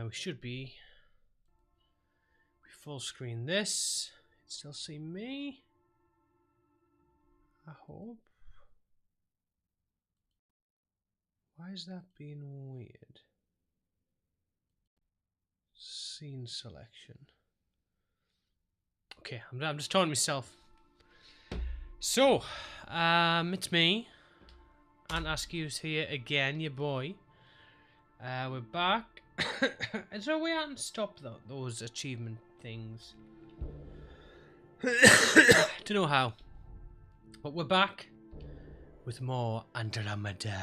We should be. We full screen this. Still see me. I hope. Why is that being weird? Scene selection. Okay, I'm just talking to myself. So, it's me. AntAskew's here again, your boy. We're back. Is there a way I can stop those achievement things? Don't know how. But we're back with more Andromeda.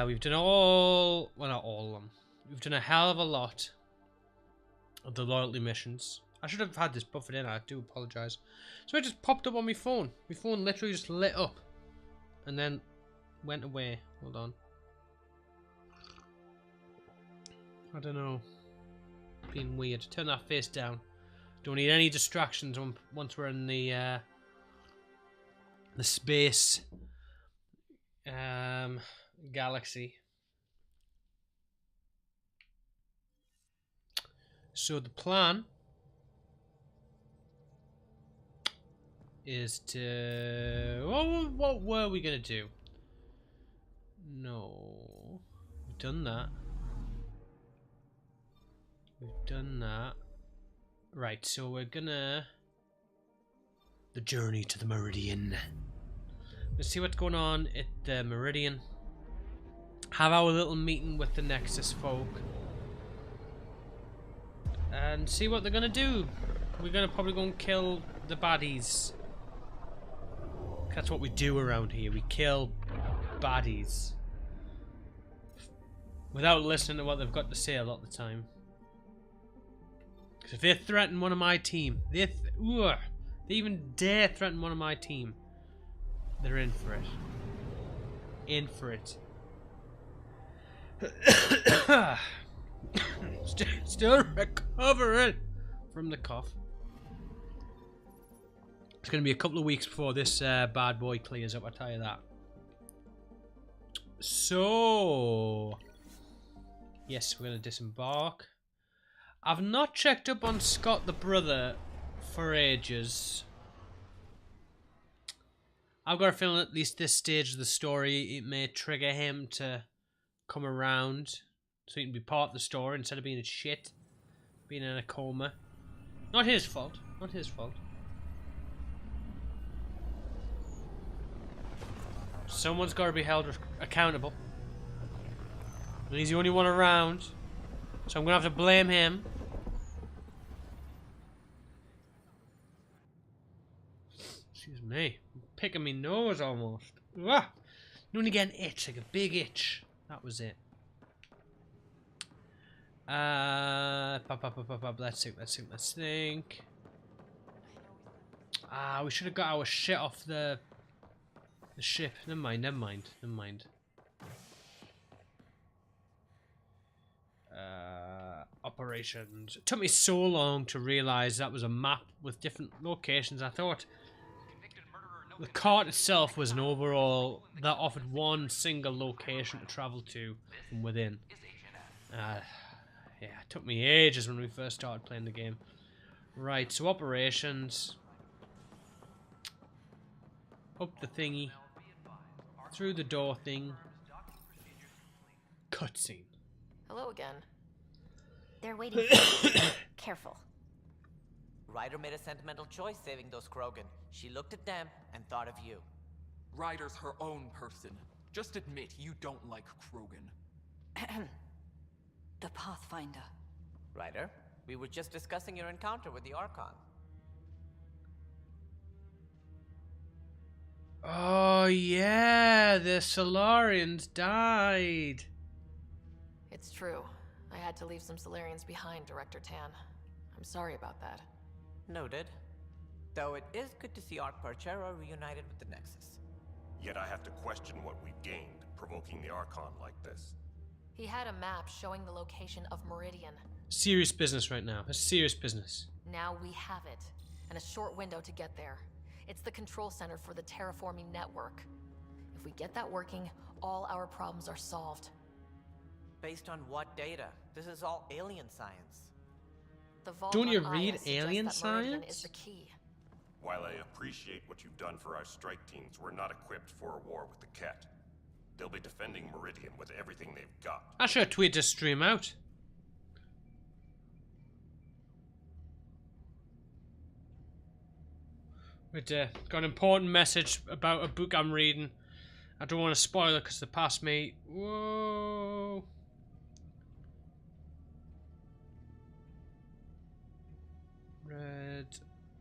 We've done well, not all of them. We've done a hell of a lot of the loyalty missions. I should have had this buffered in, I do apologise. So it just popped up on my phone. My phone literally just lit up. And then went away. Hold on. I don't know. Being weird. Turn that face down. Don't need any distractions once we're in the space galaxy. So the plan is to... what were we gonna do? No, we've done that. We've done that. Right, so we're gonna... The journey to the Meridian. Let's see what's going on at the Meridian. Have our little meeting with the Nexus folk. And see what they're gonna do. We're gonna probably go and kill the baddies. That's what we do around here. We kill baddies. Without listening to what they've got to say a lot of the time. Because if they threaten one of my team, they even dare threaten one of my team, they're in for it. In for it. Still recovering from the cough. It's going to be a couple of weeks before this bad boy clears up, I'll tell you that. So, yes, we're going to disembark. I've not checked up on Scott the brother for ages. I've got a feeling at least this stage of the story it may trigger him to come around so he can be part of the story instead of being a shit, being in a coma. Not his fault. Not his fault. Someone's got to be held accountable. And he's the only one around. So I'm going to have to blame him. Excuse me. I'm picking my nose almost. Ah! You only get an itch, like a big itch. That was it. Let's think. We should have got our shit off the ship. Never mind. Operations. It took me so long to realise that was a map with different locations. I thought the cart itself was an overall that offered one single location to travel to from within. Yeah, it took me ages when we first started playing the game. Right, so operations. Up the thingy. Through the door thing. Cutscene. Hello again. They're waiting for you. Careful. Ryder made a sentimental choice saving those Krogan. She looked at them and thought of you. Ryder's her own person. Just admit you don't like Krogan. The Pathfinder. Ryder, we were just discussing your encounter with the Archon. Oh yeah, the Solarians died. It's true. I had to leave some Solarians behind, Director Tan. I'm sorry about that. Noted. Though it is good to see Arc Parchera reunited with the Nexus. Yet I have to question what we've gained, provoking the Archon like this. He had a map showing the location of Meridian. Serious business right now. That's serious business. Now we have it, and a short window to get there. It's the control center for the terraforming network. If we get that working, all our problems are solved. Based on what data? This is all alien science. The vault Don't you on read Aya suggests alien that Meridian science? is the key. While I appreciate what you've done for our strike teams, we're not equipped for a war with the Ket. They'll be defending Meridian with everything they've got. I should tweet this stream out. Got an important message about a book I'm reading. I don't want to spoil it because they passed me. Whoa. Red.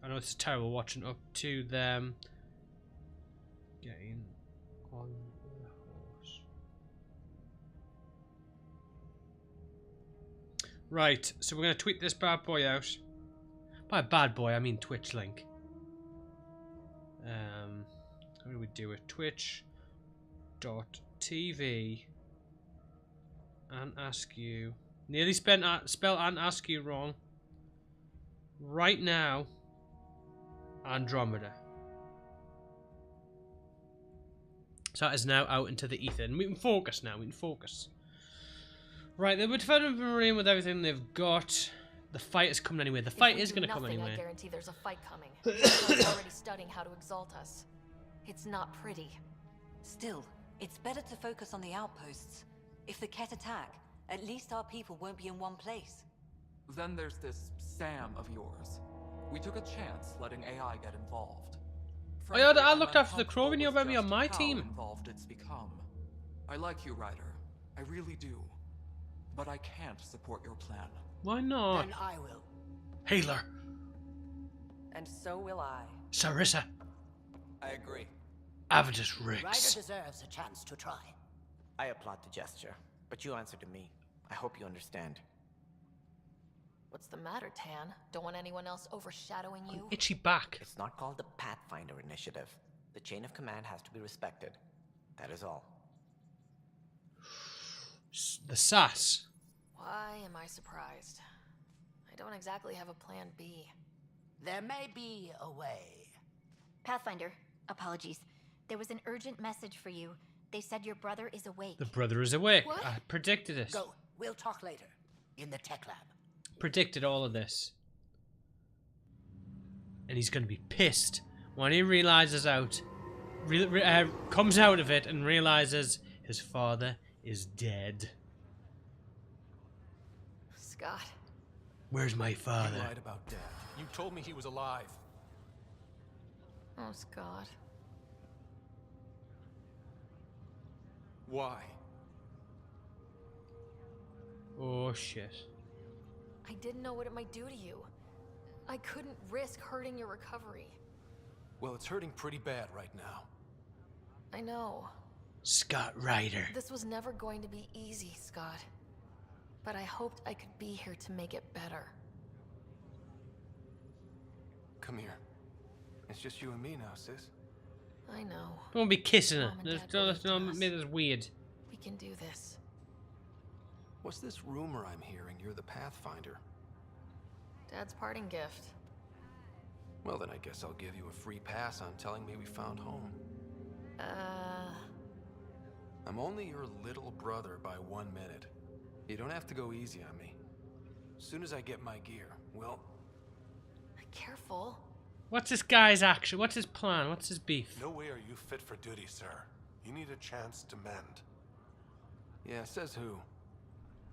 I know it's terrible watching up to them getting on the horse. Right, so we're going to tweet this bad boy out. By bad boy, I mean Twitch link. How do we do it? Twitch.tv AntAskew. Nearly spelled AntAskew wrong. Right now, Andromeda. So that is now out into the ether. And we can focus now. We can focus. Right, they were defending Meridian with everything they've got. The fight is coming anyway. The fight is going to come anyway. I guarantee there's a fight coming. Someone's already studying how to exalt us. It's not pretty. Still, it's better to focus on the outposts. If the Ket attack, at least our people won't be in one place. Then there's this Sam of yours. We took a chance letting AI get involved. Oh yeah, I Frankly, looked I'm after the Krogan. uncomfortable You're with going to be on just my how team. involved it's become. I like you, Ryder. I really do. But I can't support your plan. Why not? Then I will. Haler. And so will I. Sarissa. I agree. Avitus Ryder Riggs. deserves a chance to try. I applaud the gesture, but you answer to me. I hope you understand. What's the matter, Tan? Don't want anyone else overshadowing you? Itchy back. It's not called the Pathfinder Initiative. The chain of command has to be respected. That is all. The sass. Why am I surprised? I don't exactly have a plan B. There may be a way. Pathfinder, apologies. There was an urgent message for you. They said your brother is awake. The brother is awake. What? I predicted it. Go. We'll talk later. In the tech lab. Predicted all of this. And he's going to be pissed when he realizes comes out of it and realizes his father is dead. Scott. Where's my father? You lied about Dad. You told me he was alive. Oh, Scott. Why? Oh shit. I didn't know what it might do to you. I couldn't risk hurting your recovery. Well, it's hurting pretty bad right now. I know. Scott Ryder. This was never going to be easy, Scott. But I hoped I could be here to make it better. Come here. It's just you and me now, sis. I know. Don't be kissing her. Mom and Dad Don't believed us. make this weird. We can do this. What's this rumor I'm hearing? You're the Pathfinder. Dad's parting gift. Well, then I guess I'll give you a free pass on telling me we found home. I'm only your little brother by 1 minute. You don't have to go easy on me. As soon as I get my gear, well... Careful. What's this guy's action? What's his plan? What's his beef? No way are you fit for duty, sir. You need a chance to mend. Yeah, says who?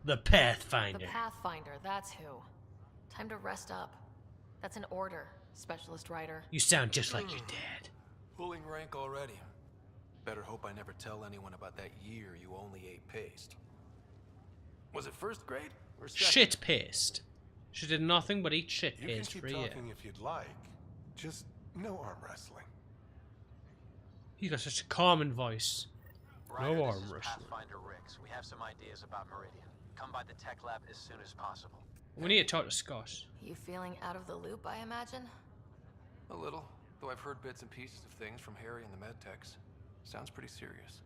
The Pathfinder. The Pathfinder, that's who. Time to rest up. That's an order, Specialist Ryder. You sound just like your dad. Pulling rank already. Better hope I never tell anyone about that year you only ate paste. Was it first grade or second? Shit paste. She did nothing but eat shit You can paste keep for a year. talking if you'd like. Just no arm wrestling. He's got such a calming voice. Ryder, No arm this is wrestling. Pathfinder Riggs. We have some ideas about Meridian. Come by the tech lab as soon as possible. We need to talk to Scott. You feeling out of the loop, I imagine? A little, though I've heard bits and pieces of things from Harry and the medtechs. Sounds pretty serious.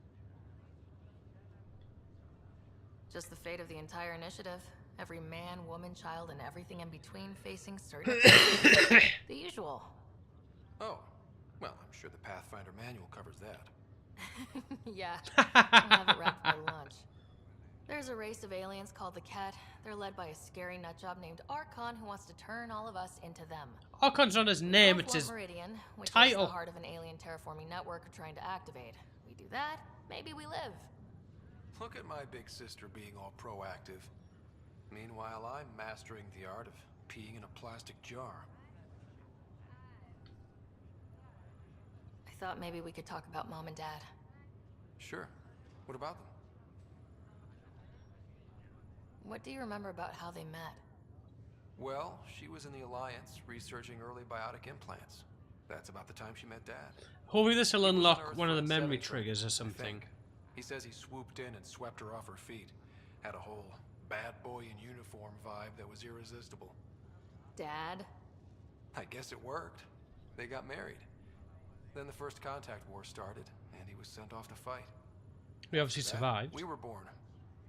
Just the fate of the entire initiative. Every man, woman, child, and everything in between facing certain fate. The usual. Oh, well, I'm sure the Pathfinder manual covers that. Yeah, I'll have it wrapped by lunch. There There's a race of aliens called the Ket. They're led by a scary nutjob named Archon who wants to turn all of us into them. Archon's not his name, it's his Meridian, which title. is the heart of an alien terraforming network we're trying to activate. We do that, maybe we live. Look at my big sister being all proactive. Meanwhile, I'm mastering the art of peeing in a plastic jar. I thought maybe we could talk about Mom and Dad. Sure. What about them? What do you remember about how they met? Well, she was in the Alliance researching early biotic implants. That's about the time she met Dad. Hopefully this will He was on unlock Earth one of for the a memory 7 triggers or I something. think. He says he swooped in and swept her off her feet. Had a whole bad boy in uniform vibe that was irresistible. Dad? I guess it worked. They got married. Then the first contact war started, and he was sent off to fight. We obviously After that, survived. We were born,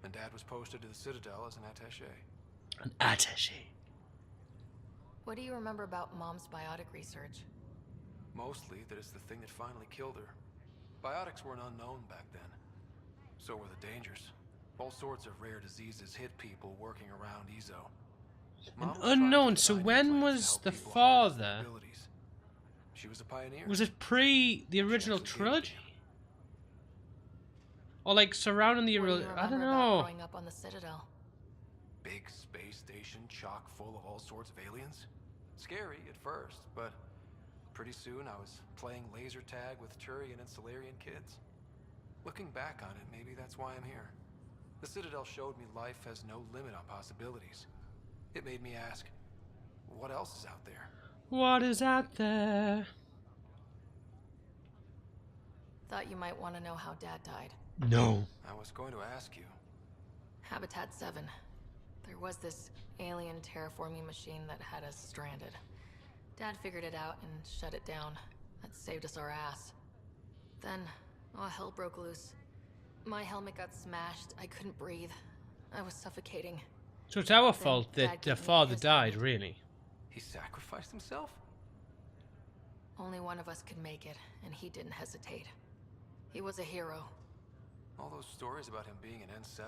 and Dad was posted to the Citadel as an attaché. An attaché. What do you remember about Mom's biotic research? Mostly that it's the thing that finally killed her. Biotics were an unknown back then. So were the dangers. All sorts of rare diseases hit people working around Ezo. Mom was trying to Unknown, so design when implants to was help the people harness their father? abilities. She was a pioneer. Was it pre the original actually gave it to trilogy? him. Or like surrounding the What do you original? I don't remember about know. growing up on the Citadel? Big space station chock full of all sorts of aliens. Scary at first, but pretty soon I was playing laser tag with Turian and Solarian kids. Looking back on it, maybe that's why I'm here. The Citadel showed me life has no limit on possibilities. It made me ask, what else is out there? What is out there? Thought you might want to know how Dad died. No. I was going to ask you. Habitat 7. There was this alien terraforming machine that had us stranded. Dad figured it out and shut it down. That saved us our ass. Then, hell broke loose. My helmet got smashed. I couldn't breathe. I was suffocating. So it's our Then fault Dad that gave the me father his died, helmet. really. He sacrificed himself? Only one of us could make it, and he didn't hesitate. He was a hero. All those stories about him being an N7,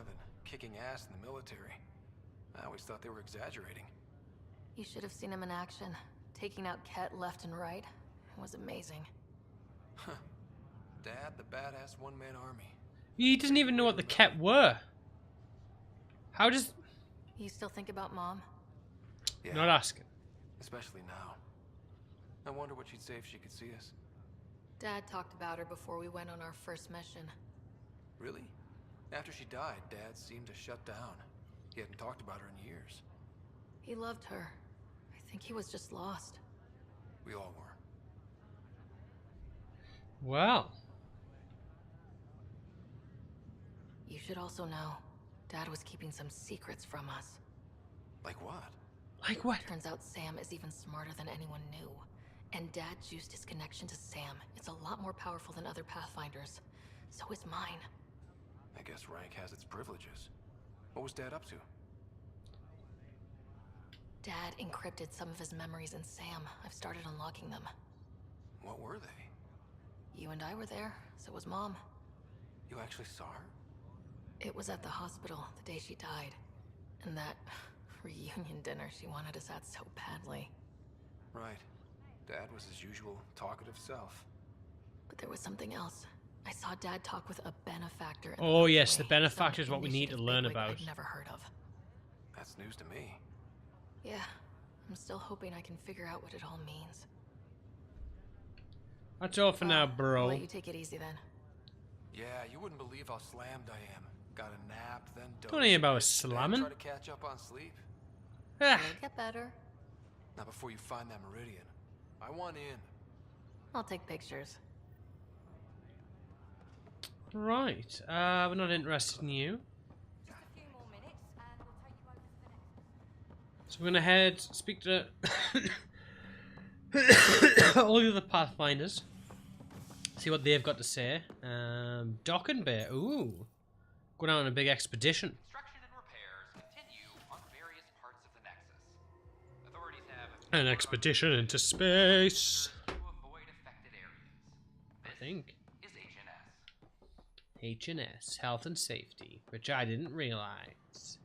kicking ass in the military. I always thought they were exaggerating. You should have seen him in action. Taking out Ket left and right. It was amazing. Huh. Dad, the badass one-man army. He doesn't even know what the Ket were. How does... You still think about Mom? Yeah, Not asking. especially now. I wonder what she'd say if she could see us. Dad talked about her before we went on our first mission. Really? After she died, Dad seemed to shut down. He hadn't talked about her in years. He loved her. I think he was just lost. We all were. Well. You should also know, Dad was keeping some secrets from us. Like what? Like what? Turns out Sam is even smarter than anyone knew. And Dad used his connection to Sam. It's a lot more powerful than other Pathfinders. So is mine. I guess rank has its privileges. What was Dad up to? Dad encrypted some of his memories in Sam. I've started unlocking them. What were they? You and I were there, so was Mom. You actually saw her? It was at the hospital the day she died. And that reunion dinner she wanted us at so badly. Right. Dad was his usual talkative self. But there was something else. I saw Dad talk with a benefactor. In Oh the yes, the Some benefactor is what we need to initiative learn bigwig about. I'd never heard of. That's news to me. Yeah, I'm still hoping I can figure out what it all means. That's all for now, I'll bro. let you take it easy then. Yeah, you wouldn't believe how slammed I am. Got a nap, then dozed Don't ain't about a bit, slamming. then try to catch up on sleep. Ah, It'll get better. Not before you find that Meridian. I want in. I'll take pictures. right. We're not interested in you. Just a few more minutes, and we'll take you over to the next. So we're gonna head speak to all the other Pathfinders. See what they've got to say. Dock and Bay. Ooh. Go down on a big expedition. Construction and repairs continue on various parts of the Nexus. Authorities have An expedition into space. to avoid affected areas. I think. Is HNS. H&S, health and safety, which I didn't realize.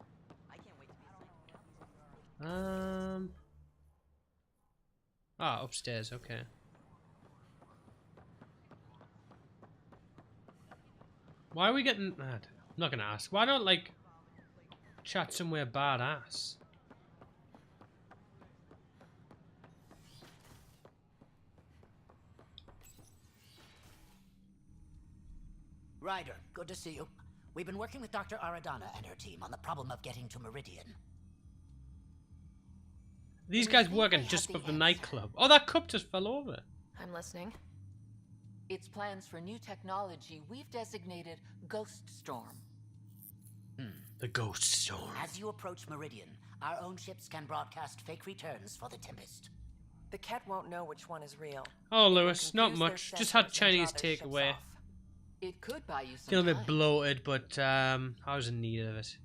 Ah, upstairs, okay. Why are we getting... I'm not gonna ask. Why don't, like, chat somewhere badass? Ryder, good to see you. We've been working with Dr. Aradana and her team on the problem of getting to Meridian. These guys working just above the nightclub. Oh, that cup just fell over. I'm listening. Its plans for new technology we've designated Ghost Storm. The Ghost Storm. As you approach Meridian, our own ships can broadcast fake returns for the Tempest. The Ket won't know which one is real. Oh, Lewis, not much. Just had Chinese takeaway. It could buy you some Feeling a time. bit bloated, but I was in need of it.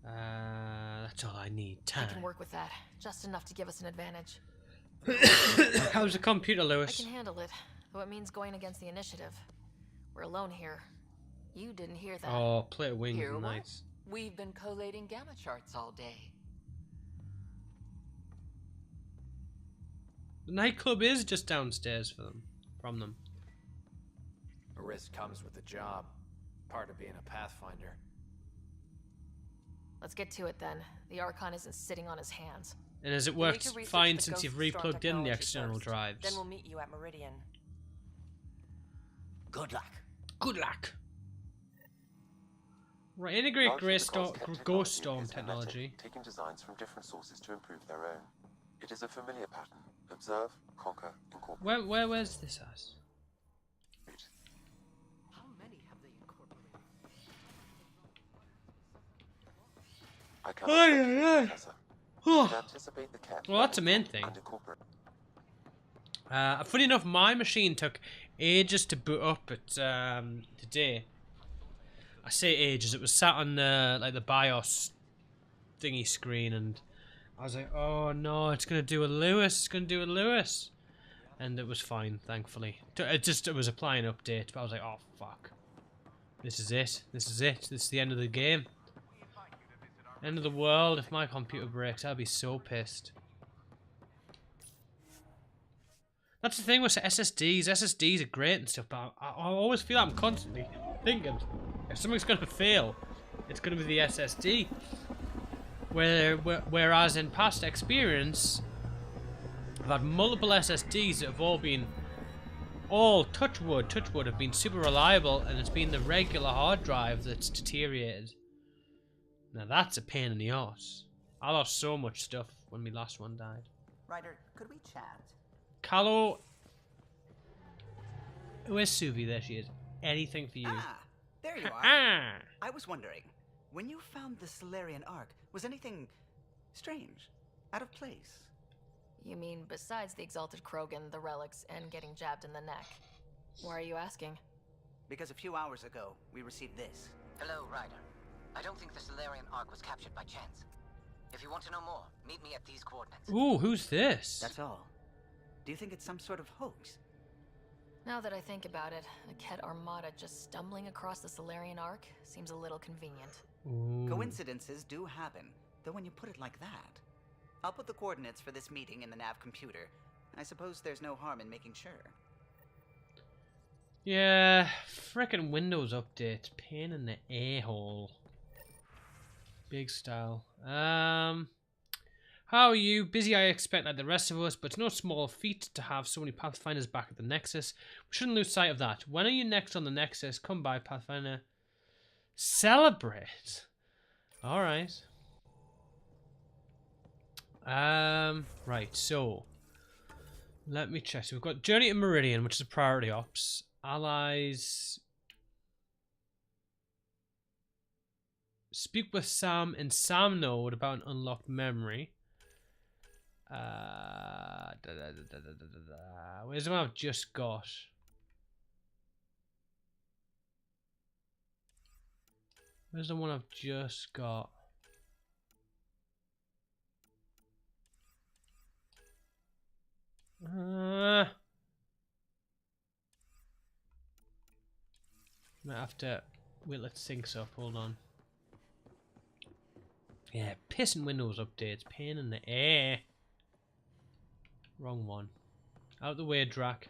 That's all I need. I Time. can work with that. Just enough to give us an advantage. How's the computer, I Lewis? can handle it, though it means going against the initiative. We're alone here. You didn't hear that. Oh, play wings, Hear what? nice. We've been collating gamma charts all day. The nightclub is just downstairs from them. A risk comes with the job. Part of being a Pathfinder. Let's get to it then. The Archon isn't sitting on his hands. And has it We need worked to research fine the since you've Ghost Storm replugged in the technology external first. drives? Then we'll meet you at Meridian. Good luck. Good luck. Right, integrate Ghost Storm technology. Taking designs from different sources to improve their own. It is a familiar pattern. Observe, conquer, incorporate. Where's this at? How many have they incorporated? I cannot anticipate the cat. Well, that's the main thing. Funny enough, my machine took ages to boot up at today. I say ages. It was sat on like the BIOS thingy screen, and I was like, "Oh no, it's gonna do a Lewis. It's gonna do a Lewis," and it was fine, thankfully. It was applying update, but I was like, "Oh fuck, this is it. This is it. This is the end of the game. End of the world. If my computer breaks, I'll be so pissed." That's the thing with SSDs. SSDs are great and stuff, but I always feel I'm constantly thinking, if something's going to fail, it's going to be the SSD. Whereas in past experience, I've had multiple SSDs that have all touch wood, have been super reliable, and it's been the regular hard drive that's deteriorated. Now that's a pain in the arse. I lost so much stuff when my last one died. Ryder, could we chat? Callow. Where's Suvi? There she is. Anything for you. Ah, there you are. I was wondering, when you found the Solarian Ark, was anything strange, out of place? You mean besides the Exalted Krogan, the relics, and getting jabbed in the neck? Why are you asking? Because a few hours ago, we received this. Hello, Ryder. I don't think the Solarian Ark was captured by chance. If you want to know more, meet me at these coordinates. Ooh, who's this? That's all. Do you think it's some sort of hoax? Now that I think about it, a Ket Armada just stumbling across the Solarian Ark seems a little convenient. Ooh. Coincidences do happen, though when you put it like that. I'll put the coordinates for this meeting in the nav computer. I suppose there's no harm in making sure. Yeah, frickin' Windows update. Pain in the a-hole. Big style. How are you? Busy, I expect, like the rest of us, but it's no small feat to have so many Pathfinders back at the Nexus. We shouldn't lose sight of that. When are you next on the Nexus? Come by, Pathfinder. Celebrate. Alright. Right, so let me check. So we've got Journey to Meridian, which is a priority ops. Allies. Speak with Sam in Sam Node about an unlocked memory. Where's the one I've just got? Where's the one I've just got? Might have to wait, let's sync up, hold on. Yeah, pissing Windows updates, pain in the air. Wrong one. Out the way, Drac.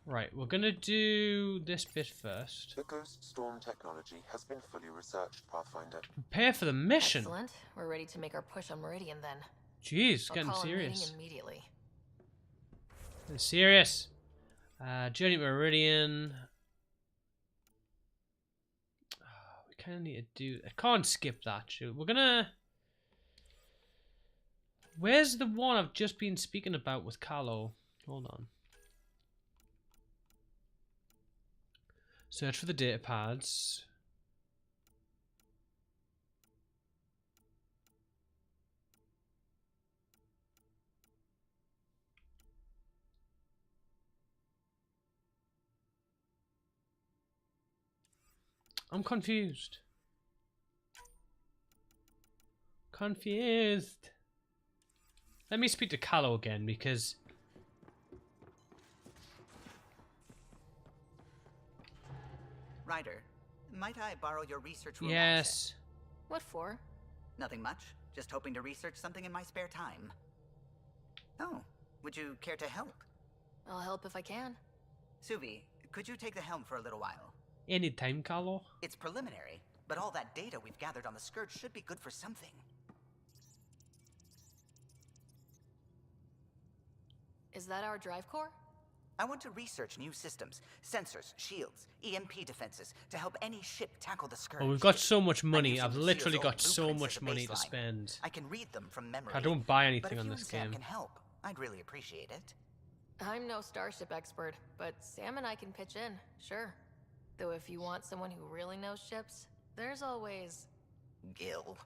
Right, we're gonna do this bit first. The Ghost Storm technology has been fully researched, Pathfinder. Prepare for the mission. Excellent. We're ready to make our push on Meridian then. Jeez, I'll getting call a serious. meeting immediately. Getting serious. Journey to Meridian. Oh, we kind of need to do. I can't skip that. Shoot, we're gonna. Where's the one I've just been speaking about with Carlo? Hold on. Search for the data pads. I'm confused. Confused. Let me speak to Carlo again because... Ryder, might I borrow your research room Yes. access? What for? Nothing much. Just hoping to research something in my spare time. Oh, would you care to help? I'll help if I can. Suvi, could you take the helm for a little while? Anytime, Carlo. It's preliminary, but all that data we've gathered on the Scourge should be good for something. Is that our drive core? I want to research new systems, sensors, shields, EMP defenses, to help any ship tackle the Scourge. Oh, we've got so much money. Using I've Lucille's literally old got so blueprints much as a money to baseline. spend. I can read them from memory. I don't buy but anything if on you this and Sam game. can help, I'd really appreciate it. I'm no starship expert, but Sam and I can pitch in, sure. Though if you want someone who really knows ships, there's always... Gil.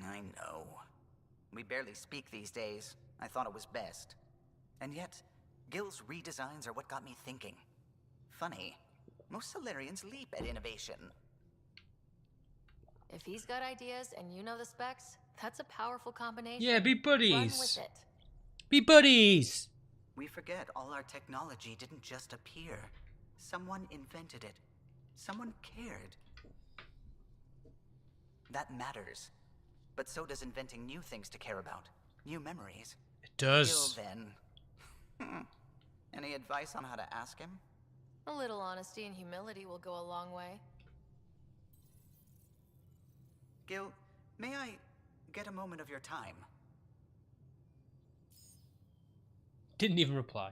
I know. We barely speak these days. I thought it was best. And yet, Gil's redesigns are what got me thinking. Funny, most Solarians leap at innovation. If he's got ideas and you know the specs, that's a powerful combination. Yeah, be buddies. Run with it. Be buddies. We forget all our technology didn't just appear. Someone invented it. Someone cared. That matters. But so does inventing new things to care about. New memories. It does. Gil, then. Any advice on how to ask him? A little honesty and humility will go a long way. Gil, may I get a moment of your time? Didn't even reply.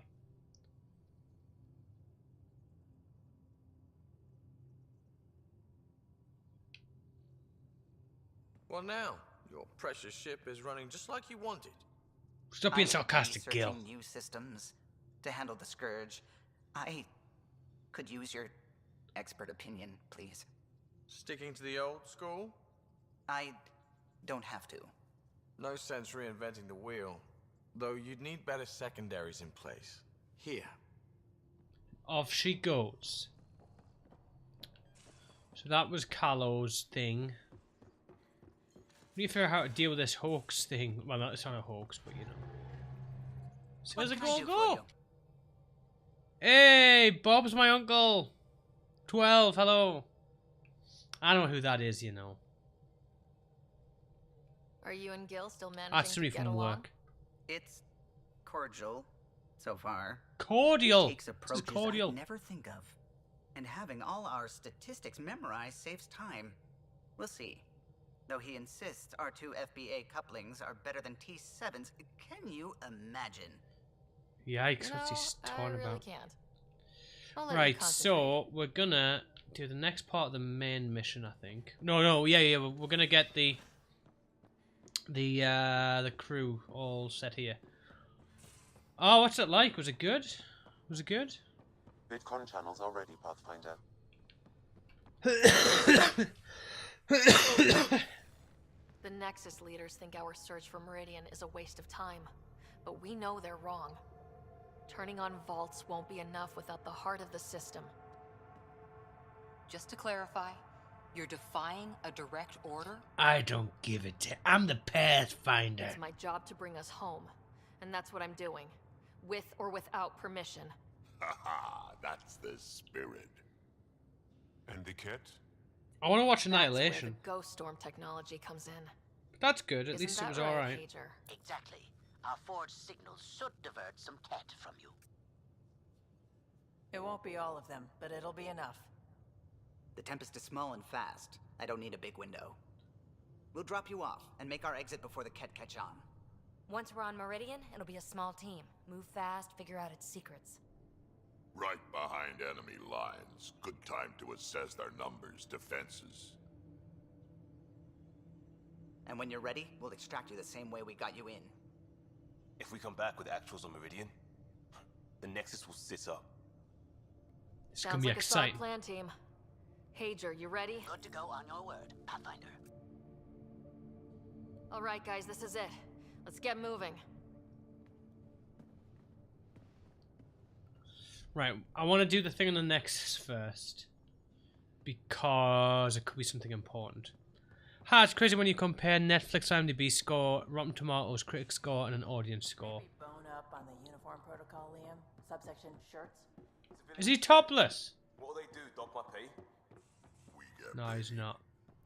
Well now, your precious ship is running just like you wanted. Stop being sarcastic, Gil. Researching new systems to handle the Scourge. I could use your expert opinion, please. Sticking to the old school? I don't have to. No sense reinventing the wheel. Though you'd need better secondaries in place. Here. Off she goes. So that was Carlo's thing. We need to figure out how to deal with this hoax thing. Well, it's not a hoax, but you know. So where's it go? Hey, Bob's my uncle. 12, hello. I don't know who that is, you know. Are you and Gil still managing That's to me get from along? work. It's cordial, so far. Cordial. He takes approaches cordial. I'd never think of. And having all our statistics memorized saves time. We'll see. Though he insists our two FBA couplings are better than T7s, can you imagine? Yikes, You what's he know, talking I really about? can't. I'll let you Right, concentrate. so we're gonna do the next part of the main mission, I think. No, yeah, we're gonna get the crew all set here. Oh, what's it like? Was it good? Was it good? Vidcon channels are ready, Pathfinder. The Nexus leaders think our search for Meridian is a waste of time, but we know they're wrong. Turning on vaults won't be enough without the heart of the system. Just to clarify, You're defying a direct order? I don't give a I'm the Pathfinder. It's my job to bring us home, and that's what I'm doing, with or without permission. Haha, that's the spirit. And the kit? I want to watch That's where Annihilation. the ghost storm technology comes in. That's good. At Isn't least it that was right, alright. Pager? Exactly. Our forged signals should divert some cat from you. It won't be all of them, but it'll be enough. The Tempest is small and fast. I don't need a big window. We'll drop you off and make our exit before the Ket catch on. Once we're on Meridian, it'll be a small team. Move fast, figure out its secrets. Right behind enemy lines. Good time to assess their numbers, defenses. And when you're ready, we'll extract you the same way we got you in. If we come back with actuals on Meridian, the Nexus will sit up. It's gonna Sounds be like exciting. a solid plan, team. Pager, you ready? Good to go on your word, Pathfinder. All right, guys, this is it. Let's get moving. Right, I want to do the thing on the Nexus first. Because it could be something important. Ha, it's crazy when you compare Netflix IMDb score, Rotten Tomatoes critic score, and an audience score. Bone up on the uniform protocol, Liam. Subsection shirts. Is he topless? What'll they do, dock my pay? No, he's not.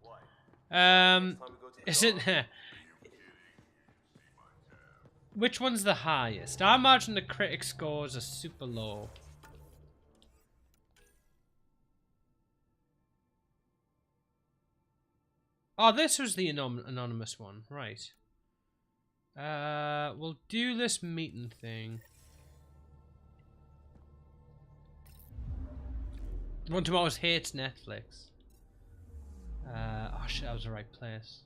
Why? Is it... Which one's the highest? I imagine the critic scores are super low. Oh, this was the anonymous one. Right. We'll do this meeting thing. Rotten Tomatoes hates Netflix. Oh shit, that was the right place.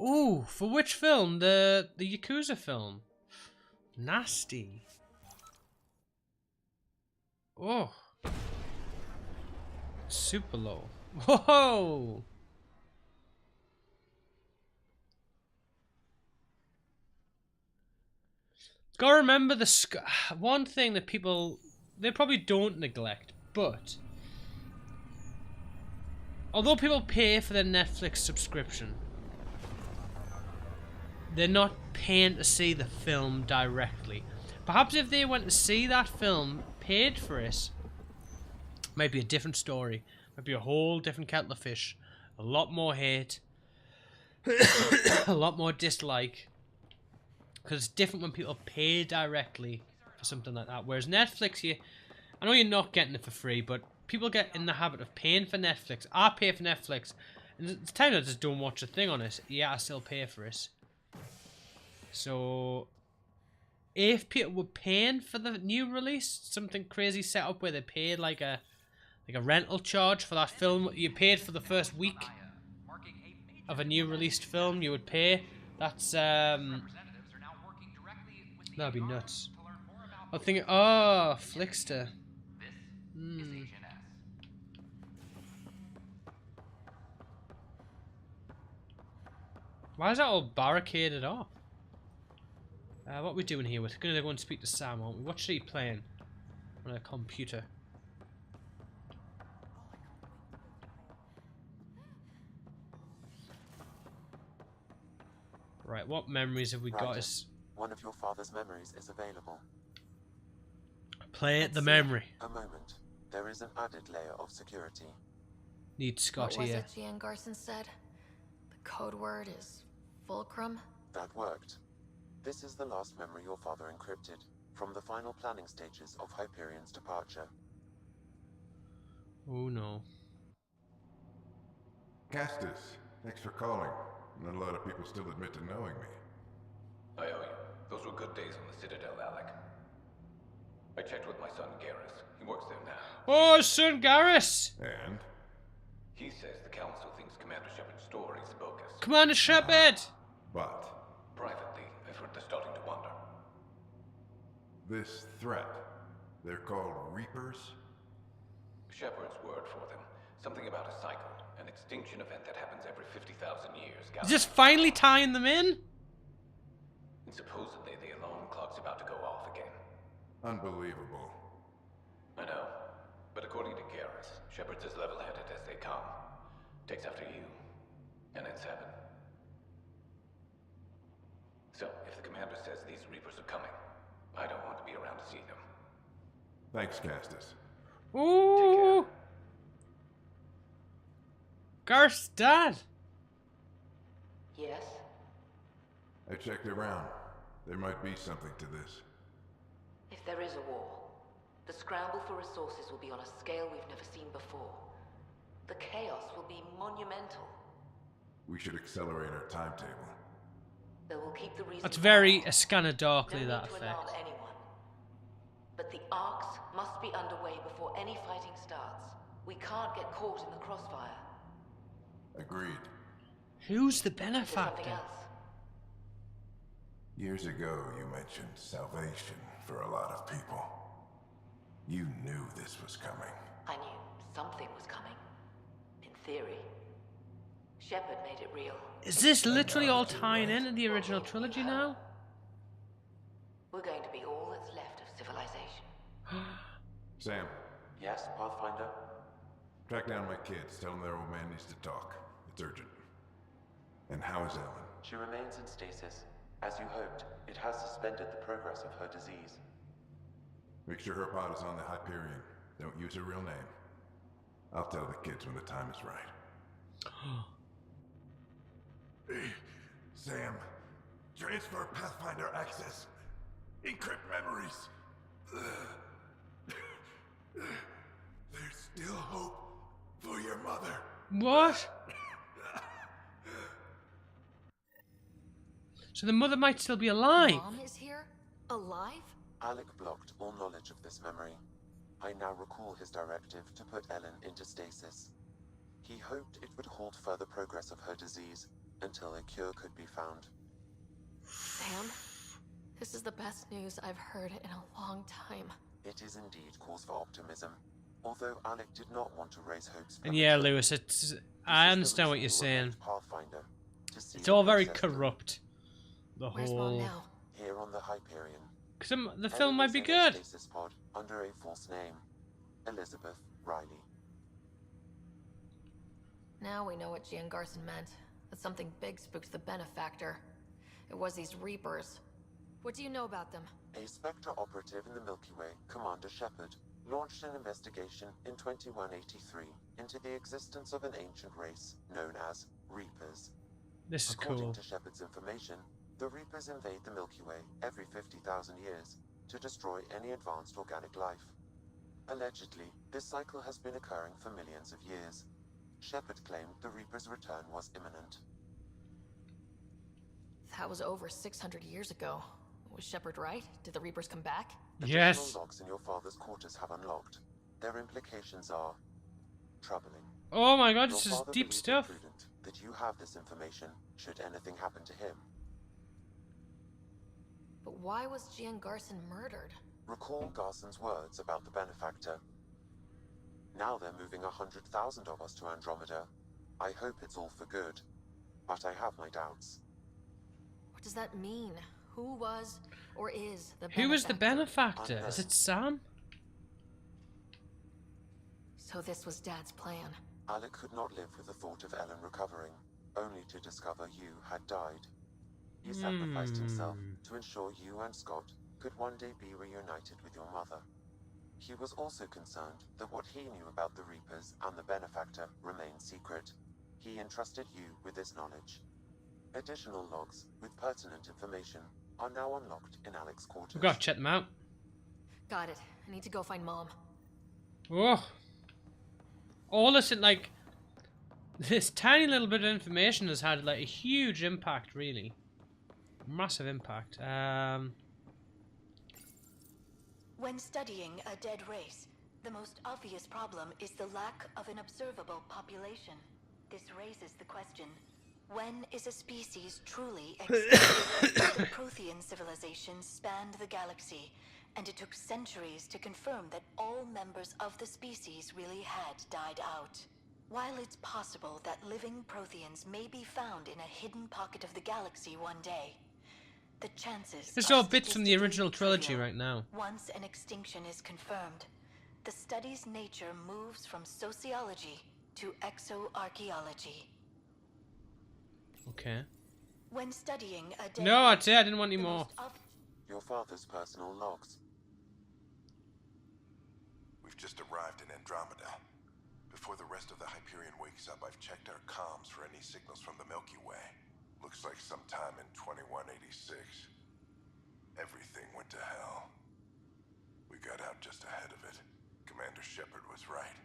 Ooh, for which film? The Yakuza film. Nasty. Oh. Super low. Whoa! Gotta remember one thing that people, they probably don't neglect, but although people pay for their Netflix subscription, they're not paying to see the film directly. Perhaps if they went to see that film, paid for it, might be a different story. Might be a whole different kettle of fish. A lot more hate. A lot more dislike. Because it's different when people pay directly for something like that. Whereas Netflix, I know you're not getting it for free, but people get in the habit of paying for Netflix. I pay for Netflix. And it's time I just don't watch a thing on it. Yeah, I still pay for it. So if people were paying for the new release, something crazy set up where they paid like a rental charge for that film, you paid for the first week of a new released film, you would pay. That's that'd be nuts. I'm thinking, oh, Flickster. Why is that all barricaded off? What are we doing here? We're gonna go and speak to Sam, aren't we? What's he playing on a computer? Right, what memories have we got? One of your father's memories is available. Play the memory. A moment. There is an added layer of security. Need Scott What was here. it Gian Garson said? The code word is Fulcrum? That worked. This is the last memory your father encrypted, from the final planning stages of Hyperion's departure. Oh no. Castus, thanks for calling. Not a lot of people still admit to knowing me. I owe you. Those were good days on the Citadel, Alec. I checked with my son, Garrus. He works there now. Oh, son Garrus! And? He says the Council thinks Commander Shepard's story is bogus. Commander Shepard! But? Privately, I've heard they're starting to wonder. This threat, they're called Reapers? Shepard's word for them. Something about a cycle. An extinction event that happens every 50,000 years. Is this finally tying them in? And supposedly the alarm clock's about to go off again. Unbelievable. I know. takes after you, and then 7. So, if the commander says these Reapers are coming, I don't want to be around to see them. Thanks, Castus. Ooh! Garth's dad! Yes? I checked around. There might be something to this. If there is a war, the scramble for resources will be on a scale we've never seen before. The chaos will be monumental. We should accelerate our timetable. They will keep the reason. That's very Ascana Darkly, no that need to effect. alarm anyone. But the arcs must be underway before any fighting starts. We can't get caught in the crossfire. Agreed. Who's the Is there something benefactor? else? Years ago, you mentioned salvation for a lot of people. You knew this was coming. I knew something was coming. In theory. Shepard made it real. Is this literally all tying into the original trilogy now? We're going to be all that's left of civilization. Sam, Yes, Pathfinder? track down my kids. Tell them their old man needs to talk. It's urgent. And how is Ellen? She remains in stasis. As you hoped, it has suspended the progress of her disease. Make sure her pod is on the Hyperion. Don't use her real name. I'll tell the kids when the time is right. Hey, Sam. Transfer Pathfinder access. Encrypt memories. There's still hope for your mother. What? So the mother might still be alive. Mom is here? Alive? Alec blocked all knowledge of this memory. I now recall his directive to put Ellen into stasis. He hoped it would halt further progress of her disease until a cure could be found. Sam, this is the best news I've heard in a long time. It is indeed cause for optimism, although Alec did not want to raise hopes. And yeah, Lewis, it's I understand what you're saying. It's all very corrupt. The Where's Mom whole. now? Here on the Hyperion. Because the film might be good. Stasis pod under a false name, Elizabeth Riley. Now we know what Gian Garson meant. That something big spooked the benefactor. It was these Reapers. What do you know about them? A Spectre operative in the Milky Way, Commander Shepard, launched an investigation in 2183 into the existence of an ancient race known as Reapers. This is According cool. to Shepard's information, the Reapers invade the Milky Way every 50,000 years to destroy any advanced organic life. Allegedly, this cycle has been occurring for millions of years. Shepard claimed the Reapers' return was imminent. That was over 600 years ago. Was Shepard right? Did the Reapers come back? Yes. Additional logs in your father's quarters have unlocked. Their implications are troubling. Oh my god, Your this is father deep believed it stuff. prudent that you have this information should anything happen to him. But why was Gian Garson murdered? Recall Garson's words about the benefactor. Now they're moving 100,000 of us to Andromeda. I hope it's all for good, but I have my doubts. What does that mean? Who was or is the benefactor? Who is the benefactor? Is it Sam? So this was Dad's plan. Alec could not live with the thought of Ellen recovering, only to discover you had died. He sacrificed himself to ensure you and Scott could one day be reunited with your mother. He was also concerned that what he knew about the Reapers and the benefactor remained secret. He entrusted you with this knowledge. Additional logs with pertinent information are now unlocked in Alec's quarters. We've got to check them out. Got it. I need to go find Mom. Oh. All this, like, this tiny little bit of information has had, like, a huge impact, really. Massive impact. When studying a dead race, the most obvious problem is the lack of an observable population. This raises the question, when is a species truly extinct? The Prothean civilization spanned the galaxy, and it took centuries to confirm that all members of the species really had died out. While it's possible that living Protheans may be found in a hidden pocket of the galaxy one day, the chances There's are all bits from the original trilogy trivial. right now. Once an extinction is confirmed, the study's nature moves from sociology to exoarchaeology. Okay. When studying a dead No, race, I'd say I didn't want any the more. most ob- Your father's personal logs. We've just arrived in Andromeda. Before the rest of the Hyperion wakes up, I've checked our comms for any signals from the Milky Way. Looks like sometime in 2186. Everything went to hell. We got out just ahead of it. Commander Shepard was right.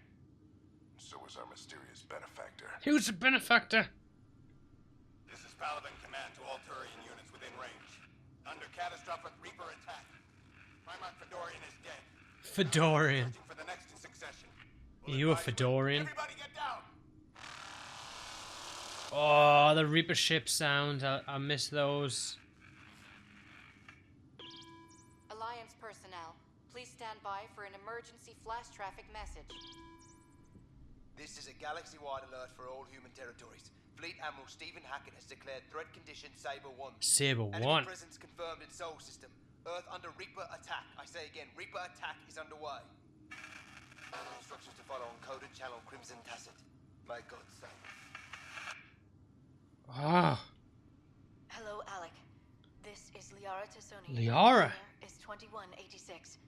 So was our mysterious benefactor. Who's the benefactor? This is Paladin Command to all Turian units within range. Under catastrophic Reaper attack. Primarch Fedorian is dead. Fedorian. For the next in succession. You a Fedorian? Everybody get down! Oh, the Reaper ship sound. I miss those. Alliance personnel, please stand by for an emergency flash traffic message. This is a galaxy-wide alert for all human territories. Fleet Admiral Stephen Hackett has declared threat condition Saber 1. Saber 1. Enemy presence confirmed in Sol System. Earth under Reaper attack. I say again, Reaper attack is underway. Instructions to follow on coded channel Crimson Tacit. May God save. Ah. Hello, Alec. This is Liara Tassoni. Liara? Is 2186.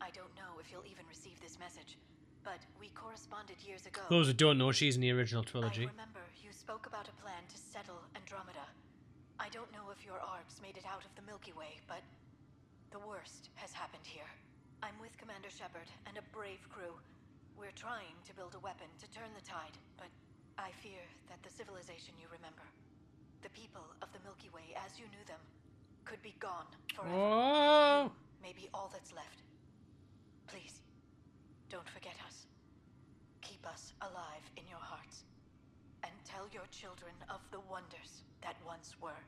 I don't know if you'll even receive this message, but we corresponded years ago. Those who don't know, she's in the original trilogy. I remember you spoke about a plan to settle Andromeda. I don't know if your arcs made it out of the Milky Way, but the worst has happened here. I'm with Commander Shepard and a brave crew. We're trying to build a weapon to turn the tide, but I fear that the civilization you remember, the people of the Milky Way as you knew them, could be gone forever. Whoa! You may be all that's left. Please, don't forget us. Keep us alive in your hearts. And tell your children of the wonders that once were.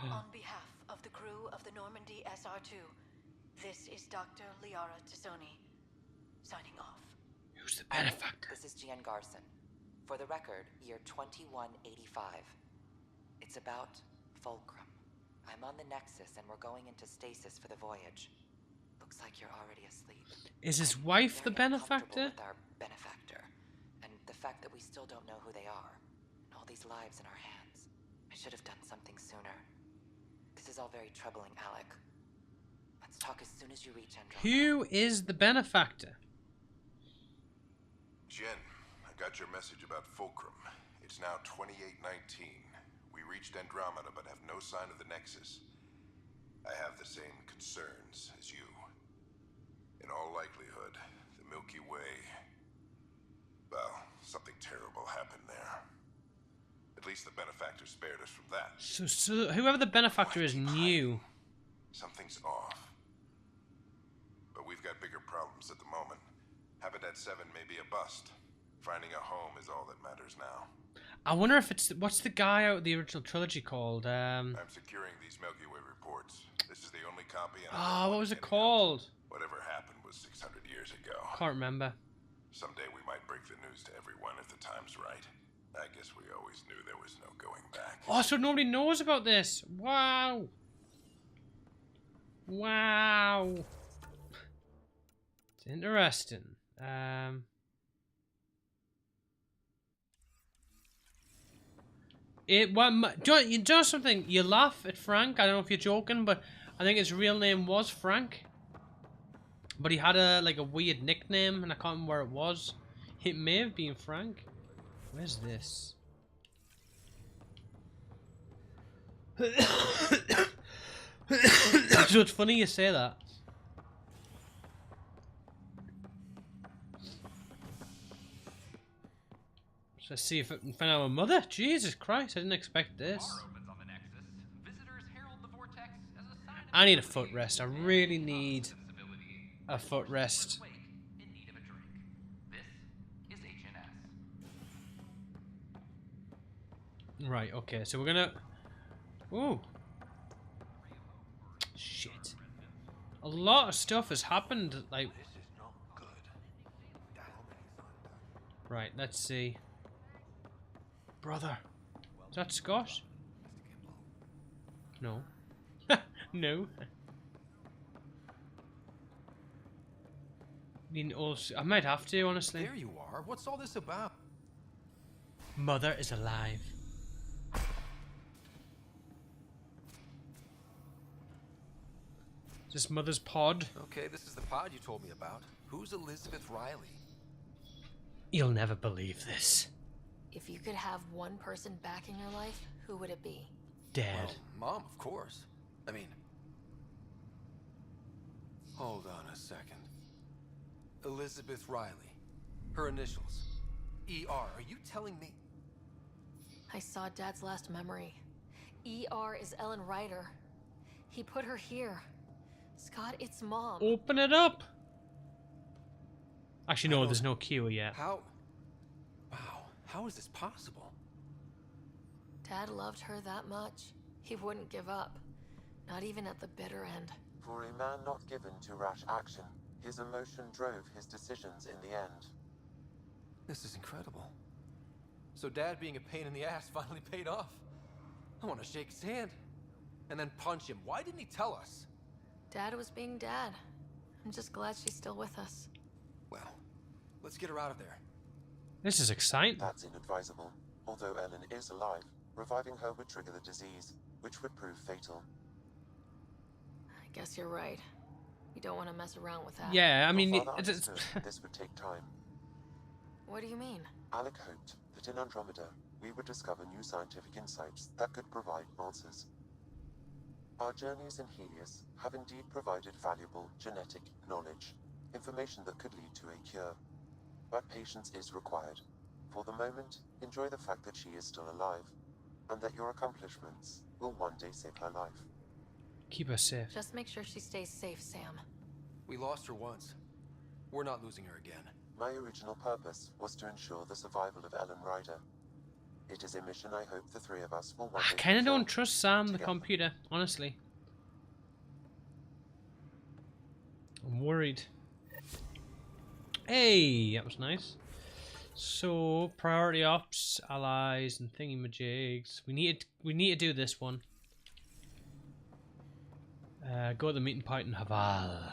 On behalf of the crew of the Normandy SR2, this is Dr. Liara Tassoni, signing off. Who's the benefactor? This is Gian Garson. For the record, year 2185. It's about Fulcrum. I'm on the Nexus and we're going into stasis for the voyage. Looks like you're already asleep. Is his wife the benefactor? With our benefactor, and the fact that we still don't know who they are, and all these lives in our hands. I should have done something sooner. This is all very troubling, Alec. Let's talk as soon as you reach Andromeda. Who is the benefactor? Jen, I got your message about Fulcrum. It's now 2819. We reached Andromeda but have no sign of the Nexus. I have the same concerns as you. In all likelihood, the Milky Way... well, something terrible happened there. At least the benefactor spared us from that. So whoever the benefactor is knew. Something's off. But we've got bigger problems at the moment. Habitat 7 may be a bust. Finding a home is all that matters now. I wonder if it's... what's the guy out of the original trilogy called? I'm securing these Milky Way reports. This is the only copy. Ah, what was it called? Whatever happened was 600 years ago. Can't remember. Someday we might break the news to everyone if the time's right. I guess we always knew there was no going back. Oh, so nobody knows about this. Wow. Wow. It's interesting. You know something? You laugh at Frank. I don't know if you're joking, but I think his real name was Frank. But he had a weird nickname, and I can't remember where it was. It may have been Frank. Where's this? So it's funny you say that. Let's see if I can find our mother. Jesus Christ, I didn't expect this. I need a footrest. I really need a footrest. Right, okay, so we're gonna... Ooh. Shit. A lot of stuff has happened, like... Right, let's see. Brother. Is that Scott? No. No. I mean, also, I might have to, honestly. There you are. What's all this about? Mother is alive. Is this Mother's pod? Okay, this is the pod you told me about. Who's Elizabeth Riley? You'll never believe this. If you could have one person back in your life, who would it be? Dad. Well, Mom, of course. I mean... Hold on a second. Elizabeth Riley. Her initials. ER. Are you telling me... I saw Dad's last memory. ER is Ellen Ryder. He put her here. Scott, it's Mom. Open it up! Actually, no, there's no cure yet. How... Wow, how is this possible? Dad loved her that much. He wouldn't give up. Not even at the bitter end. For a man not given to rash action, his emotion drove his decisions in the end. This is incredible. So Dad being a pain in the ass finally paid off. I want to shake his hand. And then punch him. Why didn't he tell us? Dad was being Dad. I'm just glad she's still with us. Well, let's get her out of there. This is exciting. That's inadvisable. Although Ellen is alive, reviving her would trigger the disease, which would prove fatal. I guess you're right. You don't want to mess around with that. Yeah, I mean, this would take time. What do you mean? Alec hoped that in Andromeda, we would discover new scientific insights that could provide answers. Our journeys in Helios have indeed provided valuable genetic knowledge, information that could lead to a cure. But patience is required. For the moment, enjoy the fact that she is still alive, and that your accomplishments will one day save her life. Keep her safe. Just make sure she stays safe, Sam. We lost her once. We're not losing her again. My original purpose was to ensure the survival of Ellen Ryder. It is a mission I hope the three of us will one day I kind of fulfill don't trust Sam, the together. computer, honestly. I'm worried. Hey, that was nice. So, priority ops, allies, and thingy-majigs. We need to do this one. Go to the meeting point in Haval.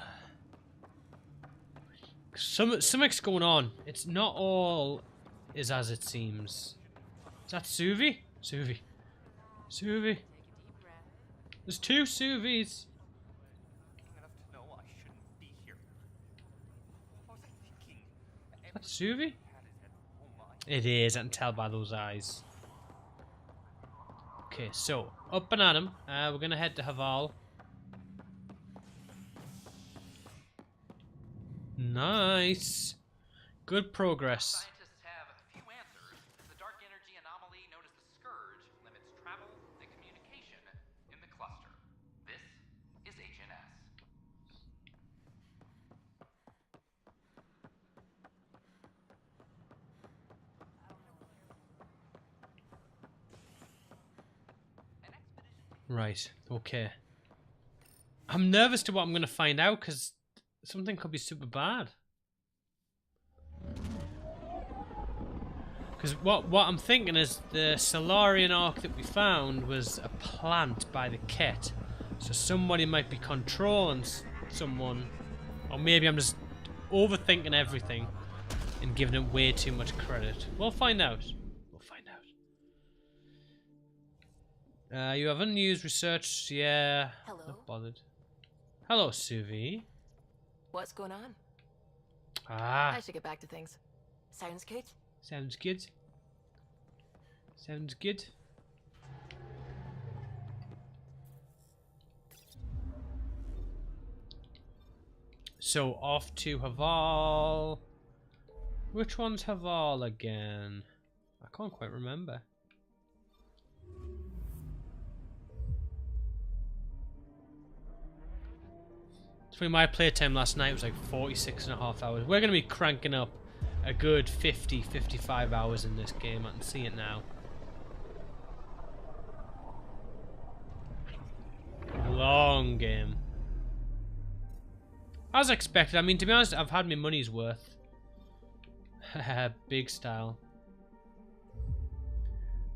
Something's going on. It's not all is as it seems. Is that Suvi? Suvi. Suvi. There's two Suvis. That's Suvi? It is, I can tell by those eyes. Okay, so, up and at 'em. We're gonna head to Haval. Nice. Good progress. Scientists have few answers. The dark energy anomaly known as the Scourge limits travel and communication in the cluster. This is HNS. Right, okay. I'm nervous to what I'm going to find out because something could be super bad. Because what I'm thinking is the Solarian Ark that we found was a plant by the Ket. So somebody might be controlling someone. Or maybe I'm just overthinking everything and giving it way too much credit. We'll find out. We'll find out. You have unused research. Yeah. Hello. Not bothered. Hello, Suvi. What's going on? Ah. I should get back to things. Sounds good. Sounds good. Sounds good. So off to Haval. Which one's Haval again? I can't quite remember. My playtime last night was like 46.5 hours. We're going to be cranking up a good 50-55 hours in this game. I can see it now. Long game. As expected. I mean, to be honest, I've had my money's worth. Big style.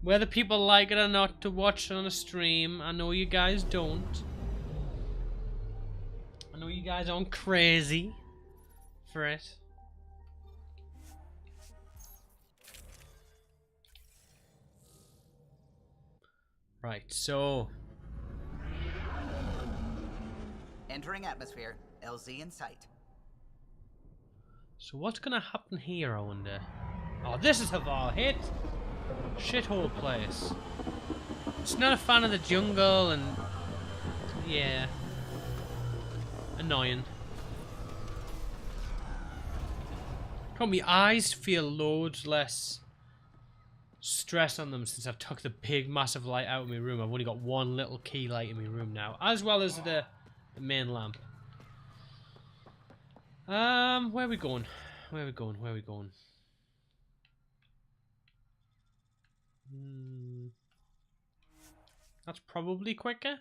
Whether people like it or not to watch on a stream, I know you guys don't. I know you guys aren't crazy for it. Right, so... Entering atmosphere. LZ in sight. So what's gonna happen here, I wonder? Oh, this is Havar hit! Shithole place. It's not a fan of the jungle and... yeah. Annoying. My eyes feel loads less stress on them since I've took the big massive light out of my room. I've only got one little key light in my room now, as well as the main lamp. Where are we going? Where are we going? Where are we going? That's probably quicker.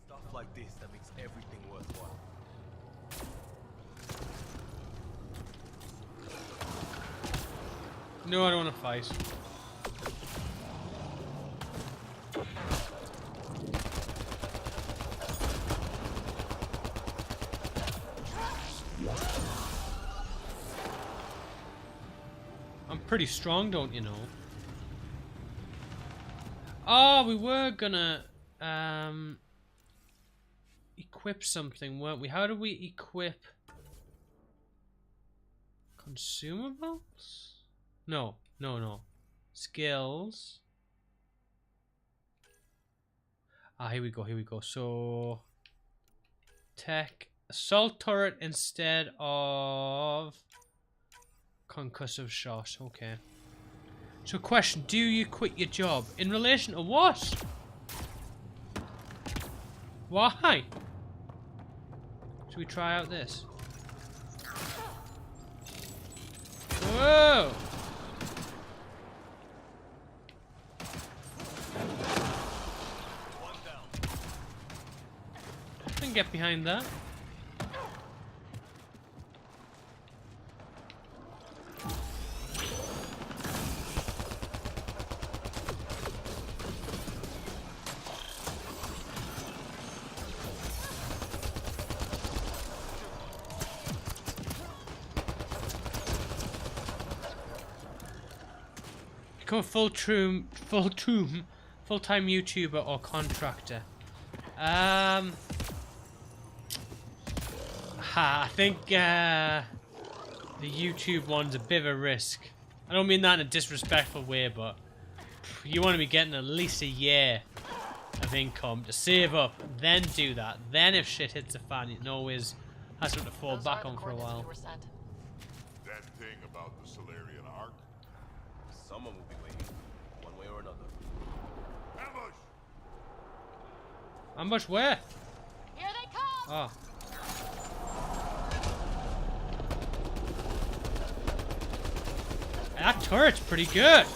Stuff like this that makes everything worthwhile. No, I don't want to fight. I'm pretty strong, don't you know? Oh, we were gonna equip something, weren't we? How do we equip consumables? No. Skills. Ah, here we go. So tech assault turret instead of concussive shot. Okay. So question, do you quit your job? In relation to what? Why? Should we try out this? Whoa! I can get behind that. Become a full-time YouTuber or contractor. I think the YouTube one's a bit of a risk. I don't mean that in a disrespectful way, but you want to be getting at least a year of income to save up, then do that. Then if shit hits the fan, you can always have something to fall back on for a while. That thing about the Solarian Ark? Someone will be waiting, one way or another. Ambush! Ambush where? Here they come! Oh. That turret's pretty good.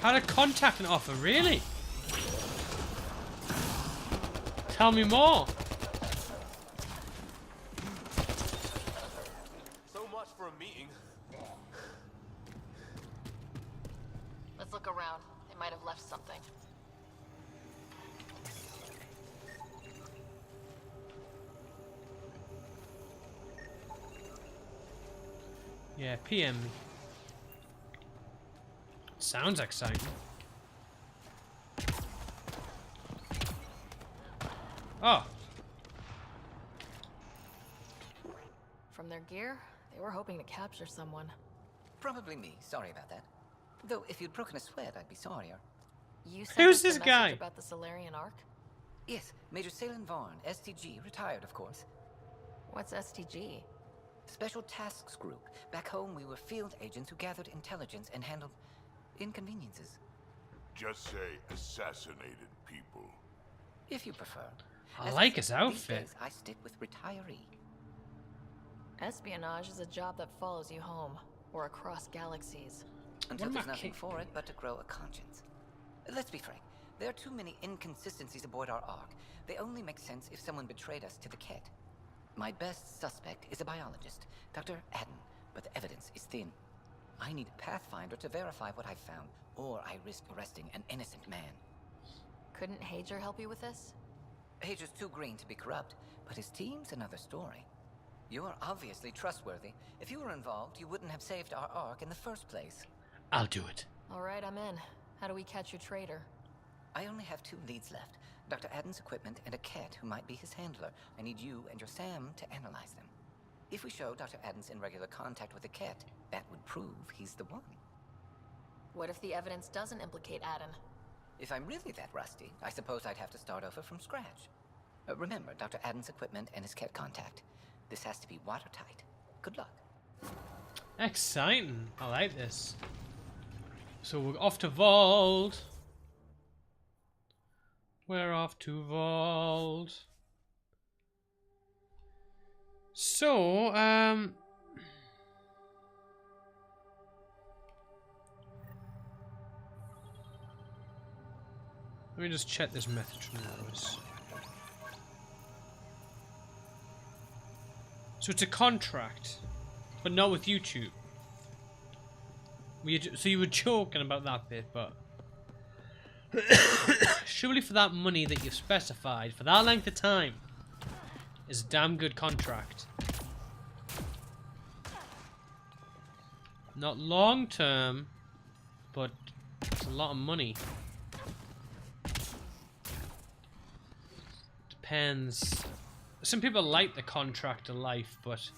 Had a contact and offer, really? Tell me more. So much for a meeting. Let's look around. They might have left something. Yeah, PM. Sounds exciting. Oh. From their gear, they were hoping to capture someone. Probably me. Sorry about that. Though, if you'd broken a sweat, I'd be sorrier. You sent Who's us this a guy? message about the Solarian Ark? Yes, Major Salin Vaughn, STG, retired, of course. What's STG? Special Tasks Group. Back home, we were field agents who gathered intelligence and handled inconveniences. Just say assassinated people. If you prefer. I like his These outfit. days, I stick with retiree. Espionage is a job that follows you home, or across galaxies. Until What there's about nothing for it but to grow a conscience. Let's be frank. There are too many inconsistencies aboard our Ark. They only make sense if someone betrayed us to the Ket. My best suspect is a biologist, Dr. Adden, but the evidence is thin. I need a Pathfinder to verify what I've found, or I risk arresting an innocent man. Couldn't Hager help you with this? Hager's too green to be corrupt, but his team's another story. You're obviously trustworthy. If you were involved, you wouldn't have saved our Ark in the first place. I'll do it. All right, I'm in. How do we catch your traitor? I only have 2 leads left. Dr. Adden's equipment and a cat who might be his handler. I need you and your Sam to analyze them. If we show Dr. Adden's in regular contact with the cat, that would prove he's the one. What if the evidence doesn't implicate Adden? If I'm really that rusty, I suppose I'd have to start over from scratch. Remember Dr. Adden's equipment and his cat contact. This has to be watertight. Good luck. Exciting. I like this. So we're off to Vault. We're off to Vault. So, let me just check this message from Rose. So it's a contract, but not with YouTube. So you were joking about that bit, but surely for that money that you've specified, for that length of time, is a damn good contract. Not long term, but it's a lot of money. Depends. Some people like the contractor life, but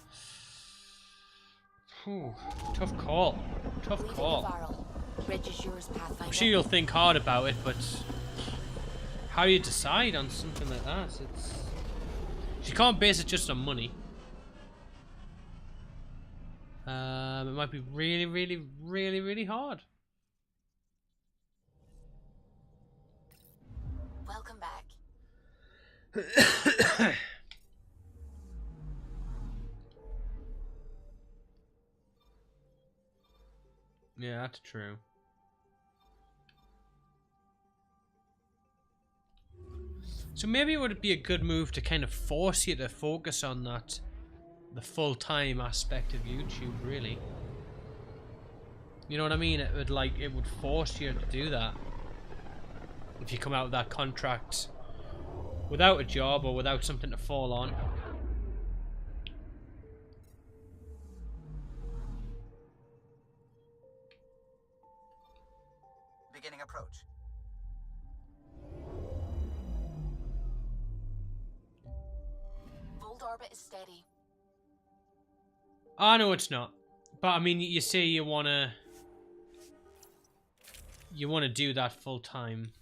whew, tough call. Tough call. I'm sure you'll think hard about it, but how do you decide on something like that? It's you can't base it just on money. It might be really, really, really, really hard. Welcome back. Yeah, that's true. So maybe it would be a good move to kind of force you to focus on that, the full-time aspect of YouTube, really. You know what I mean? It would force you to do that. If you come out with that contract without a job or without something to fall on. Beginning approach. Volt orbit is steady. I know it's not, but I mean, you say you wanna do that full time.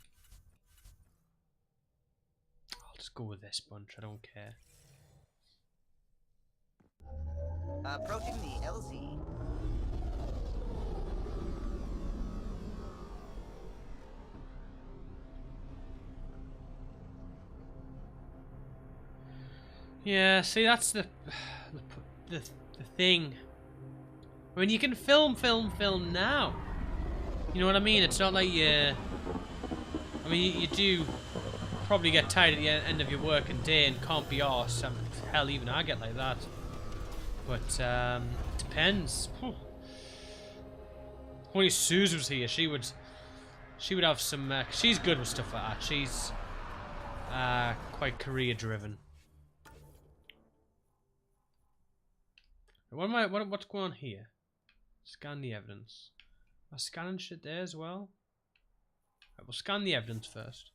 I'll just go with this bunch. I don't care. Approaching the LZ. Yeah, see, that's the thing. I mean, you can film now. You know what I mean? It's not like I mean, you do probably get tired at the end of your working day and can't be arsed. Hell, even I get like that. But depends. Whew. Only Suze was here. She would have some. She's good with stuff like that. She's quite career driven. What's going on here? Scan the evidence. Am I scanning shit there as well? Right, we'll scan the evidence first.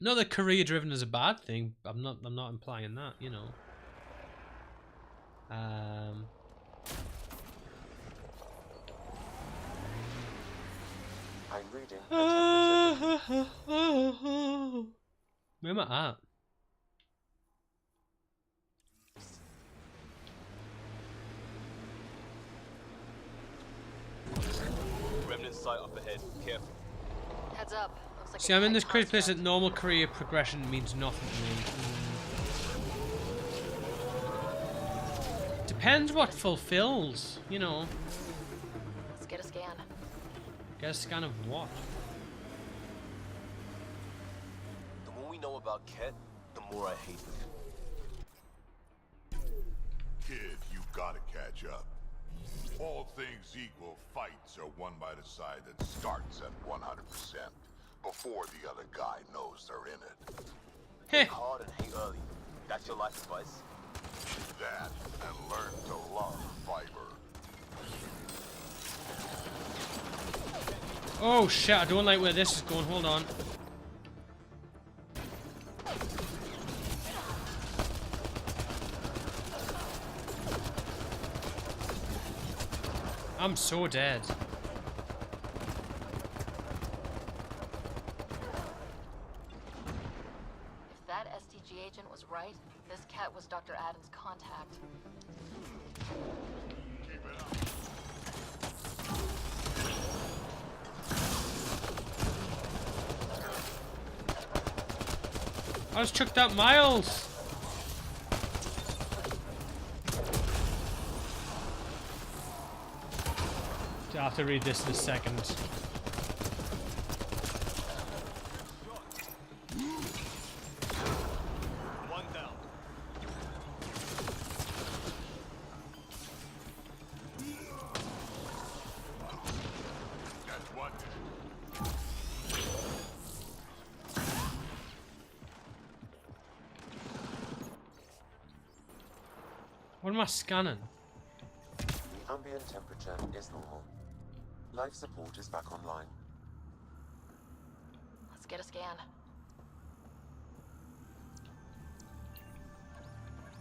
Not that career driven is a bad thing. I'm not implying that, you know. I'm reading. Where am I at? Remnant sight up ahead. Careful. Heads up. Looks like See, I'm in this crazy place that normal career progression means nothing to me. Depends what fulfills, you know. Let's get a scan. Get a scan of what? The more we know about Ket, the more I hate them. Kid, you gotta catch up. All things equal, fights are won by the side that starts at 100% before the other guy knows they're in it. Hit hard and hate early. That's your life advice? That, and learn to love fiber. Oh shit, I don't like where this is going. Hold on. I'm so dead. If that STG agent was right, this cat was Dr. Adam's contact. I just chucked that Miles. I'll have to read this in a second. One down. That's one. What am I scanning? The ambient temperature is normal. Life support is back online. Let's get a scan.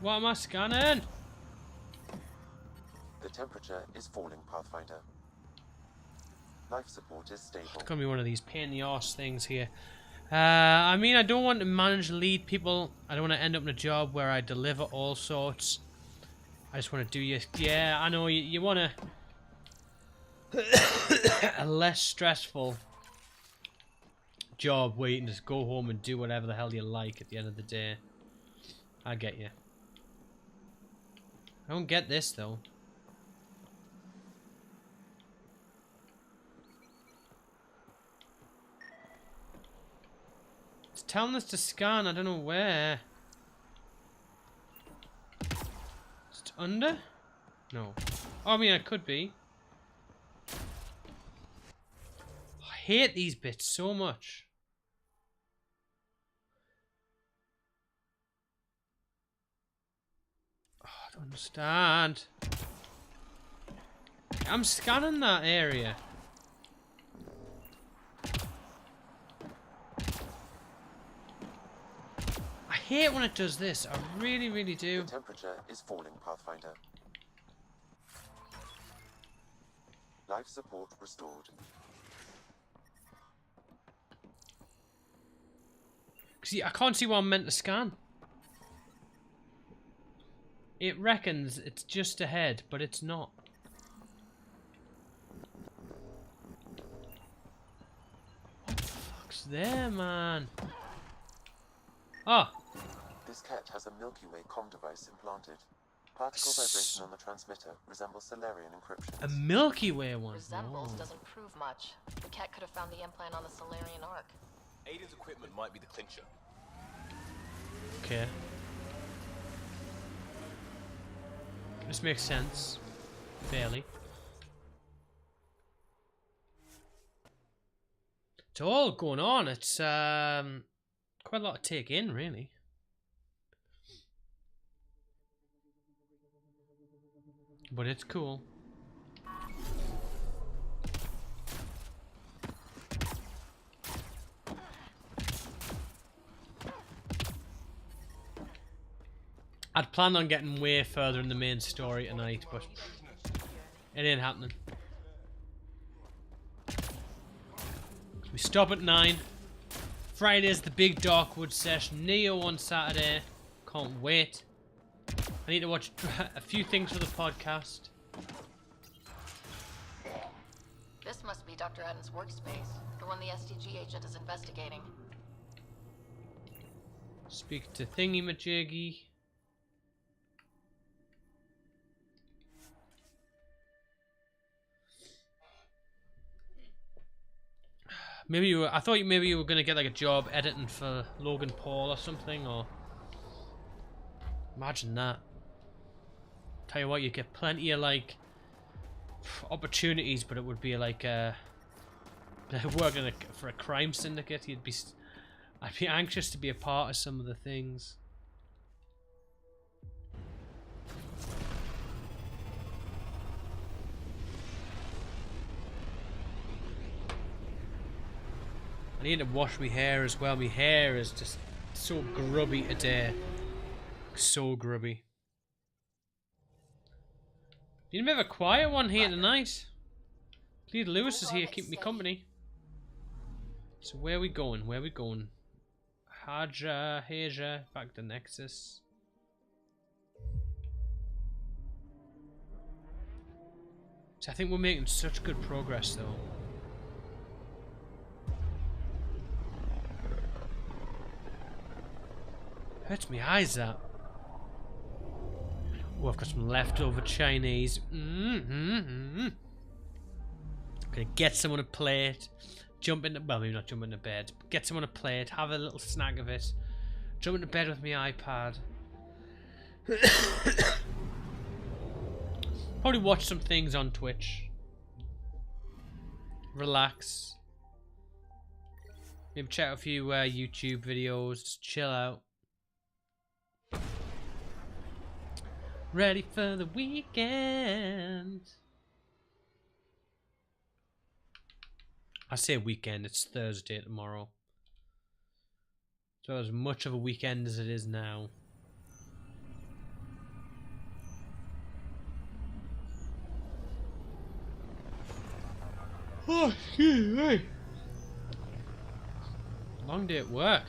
What am I scanning? The temperature is falling, Pathfinder. Life support is stable. It's gonna be one of these pain in the arse things here. I mean, I don't want to manage lead people. I don't want to end up in a job where I deliver all sorts. I just want to do you. Yeah, I know you want to. A less stressful job where you can just go home and do whatever the hell you like at the end of the day. I get you. I don't get this though. It's telling us to scan, I don't know where. Is it under? No. Oh, I mean, it could be. I hate these bits so much. Oh, I don't understand. I'm scanning that area. I hate when it does this. I really, really do. The temperature is falling, Pathfinder. Life support restored. See, I can't see what I'm meant to scan. It reckons it's just ahead, but it's not. What the fuck's there, man? Ah. This cat has a Milky Way comm device implanted. Particle vibration on the transmitter resembles Solarian encryption. A Milky Way one. Resembles doesn't prove much. The cat could have found the implant on the Solarian arc. Aiden's equipment might be the clincher. Okay. This makes sense. Fairly. It's all going on. It's quite a lot to take in, really. But it's cool. I'd planned on getting way further in the main story tonight, but it ain't happening. We stop at 9. Friday's the big Darkwood session. Neo on Saturday. Can't wait. I need to watch a few things for the podcast. This must be Dr. Adam's workspace, the one the STG agent is investigating. Speak to Thingy Majiggy. Maybe you were, I thought maybe you were gonna get like a job editing for Logan Paul or something, or imagine that. Tell you what, you get plenty of like opportunities, but it would be like working for a crime syndicate. I'd be anxious to be a part of some of the things. I need to wash my hair as well. My hair is just so grubby today. So grubby. You never have a quiet one here tonight. Cleve Lewis is here keeping me company. So where are we going? Where are we going? Haja, back to Nexus. So I think we're making such good progress though. Hurts my eyes that. Oh, I've got some leftover Chinese. Gonna get someone a plate. Jump into, well, maybe not jump into bed. But get someone a plate. Have a little snack of it. Jump into bed with my iPad. Probably watch some things on Twitch. Relax. Maybe check out a few YouTube videos. Chill out. Ready for the weekend. I say weekend, it's Thursday tomorrow. So as much of a weekend as it is now. Oh, excuse me. Long day at work.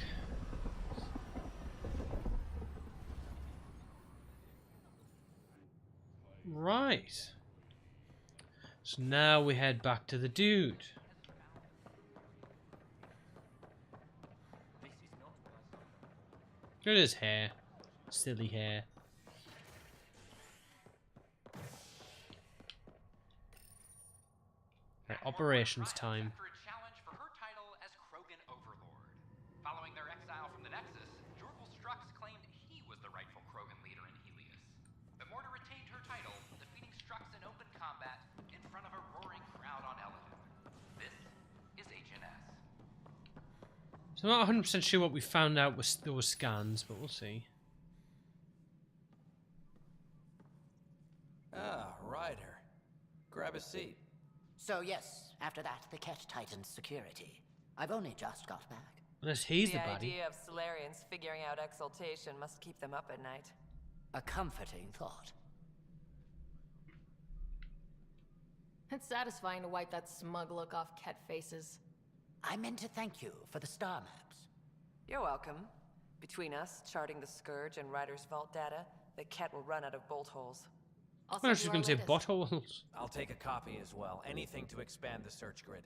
Right. So now we head back to the dude. Look at his hair. Silly hair. Right, operations time. For a challenge for her title as Krogan Overlord. Following their exile from the Nexus, Jorgul Strux claimed he was the rightful Krogan leader in Helios. But Morta retained her title, defeating Strux in open combat in front of a roaring crowd on Eladon. This is Agent S. So I'm not 100% sure what we found out with those scans, but we'll see. Ah, Ryder. Grab a seat. So yes, after that, the Ket tightened security. I've only just got back. Unless he's the The baddie. idea of Solarians figuring out exaltation must keep them up at night. A comforting thought. It's satisfying to wipe that smug look off Ket faces. I meant to thank you for the star maps. You're welcome. Between us, charting the Scourge and Ryder's vault data, the Ket will run out of bolt holes. I was just going to say buttholes. I'll take a copy as well. Anything to expand the search grid.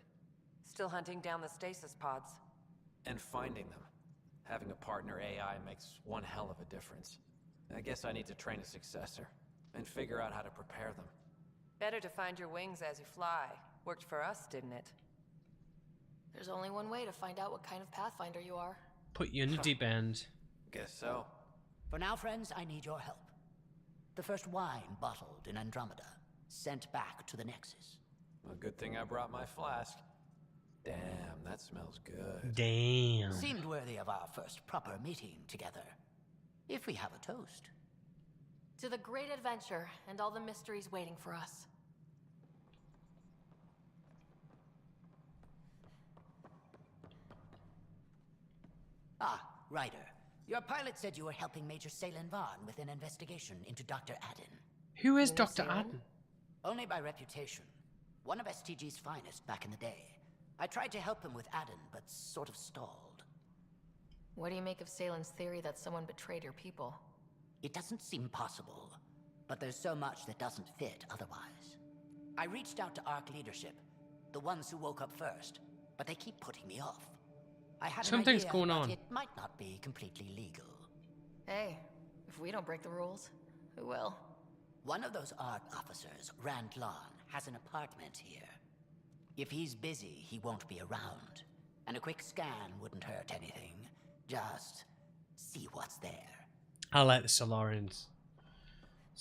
Still hunting down the stasis pods. And finding them. Having a partner AI makes one hell of a difference. I guess I need to train a successor. And figure out how to prepare them. Better to find your wings as you fly. Worked for us, didn't it? There's only one way to find out what kind of Pathfinder you are. Put you in the deep end. Guess so. For now, friends, I need your help. The first wine bottled in Andromeda, sent back to the Nexus. A good thing I brought my flask. Damn, that smells good. Damn. Seemed worthy of our first proper meeting together. If we have a toast. To the great adventure and all the mysteries waiting for us. Ah, Ryder. Your pilot said you were helping Major Salen Vaughn with an investigation into Dr. Aden. Who is Dr. Aden? Only by reputation. One of STG's finest back in the day. I tried to help him with Aden, but sort of stalled. What do you make of Salen's theory that someone betrayed your people? It doesn't seem possible, but there's so much that doesn't fit otherwise. I reached out to ARC leadership, the ones who woke up first, but they keep putting me off. I had Something's an idea, going on. but it might not be completely legal. Hey, if we don't break the rules, who will? One of those ARC officers, Rand Lon, has an apartment here. If he's busy, he won't be around. And a quick scan wouldn't hurt anything. Just see what's there. I like the Solarians.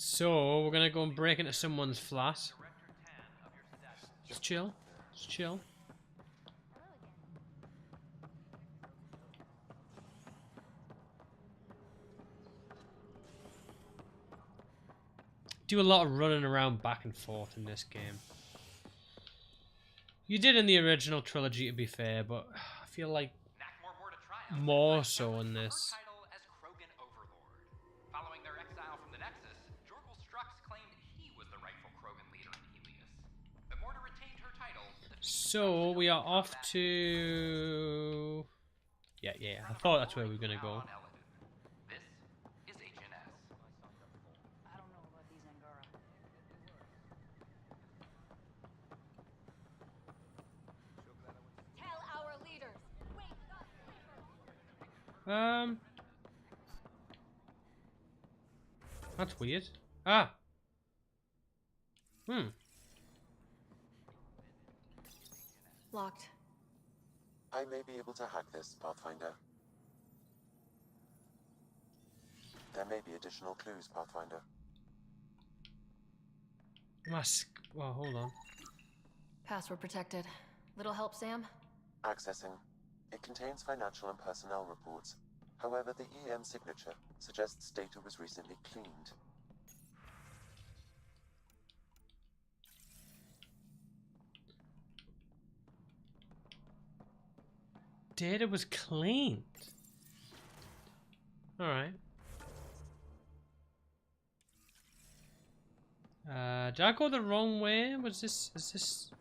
So we're gonna go and break into someone's flat. Just chill. Just chill. Do a lot of running around back and forth in this game. You did in the original trilogy, to be fair, but I feel like more so in this. Following their exile from the Nexus, Jorgal Strux claimed he was the rightful Krogan leader in Helios. The Mortar retained her title. So we are off to... Yeah, I thought that's where we were gonna go. This is HNS. I don't know about these Angara. Tell our leaders. Wait up. That's weird. Ah. Locked. I may be able to hack this, Pathfinder. There may be additional clues, Pathfinder. Well, hold on. Password protected. Little help, Sam? Accessing. It contains financial and personnel reports. However, the EM signature suggests data was recently cleaned. Data was cleaned. Alright. Did I go the wrong way? Is this...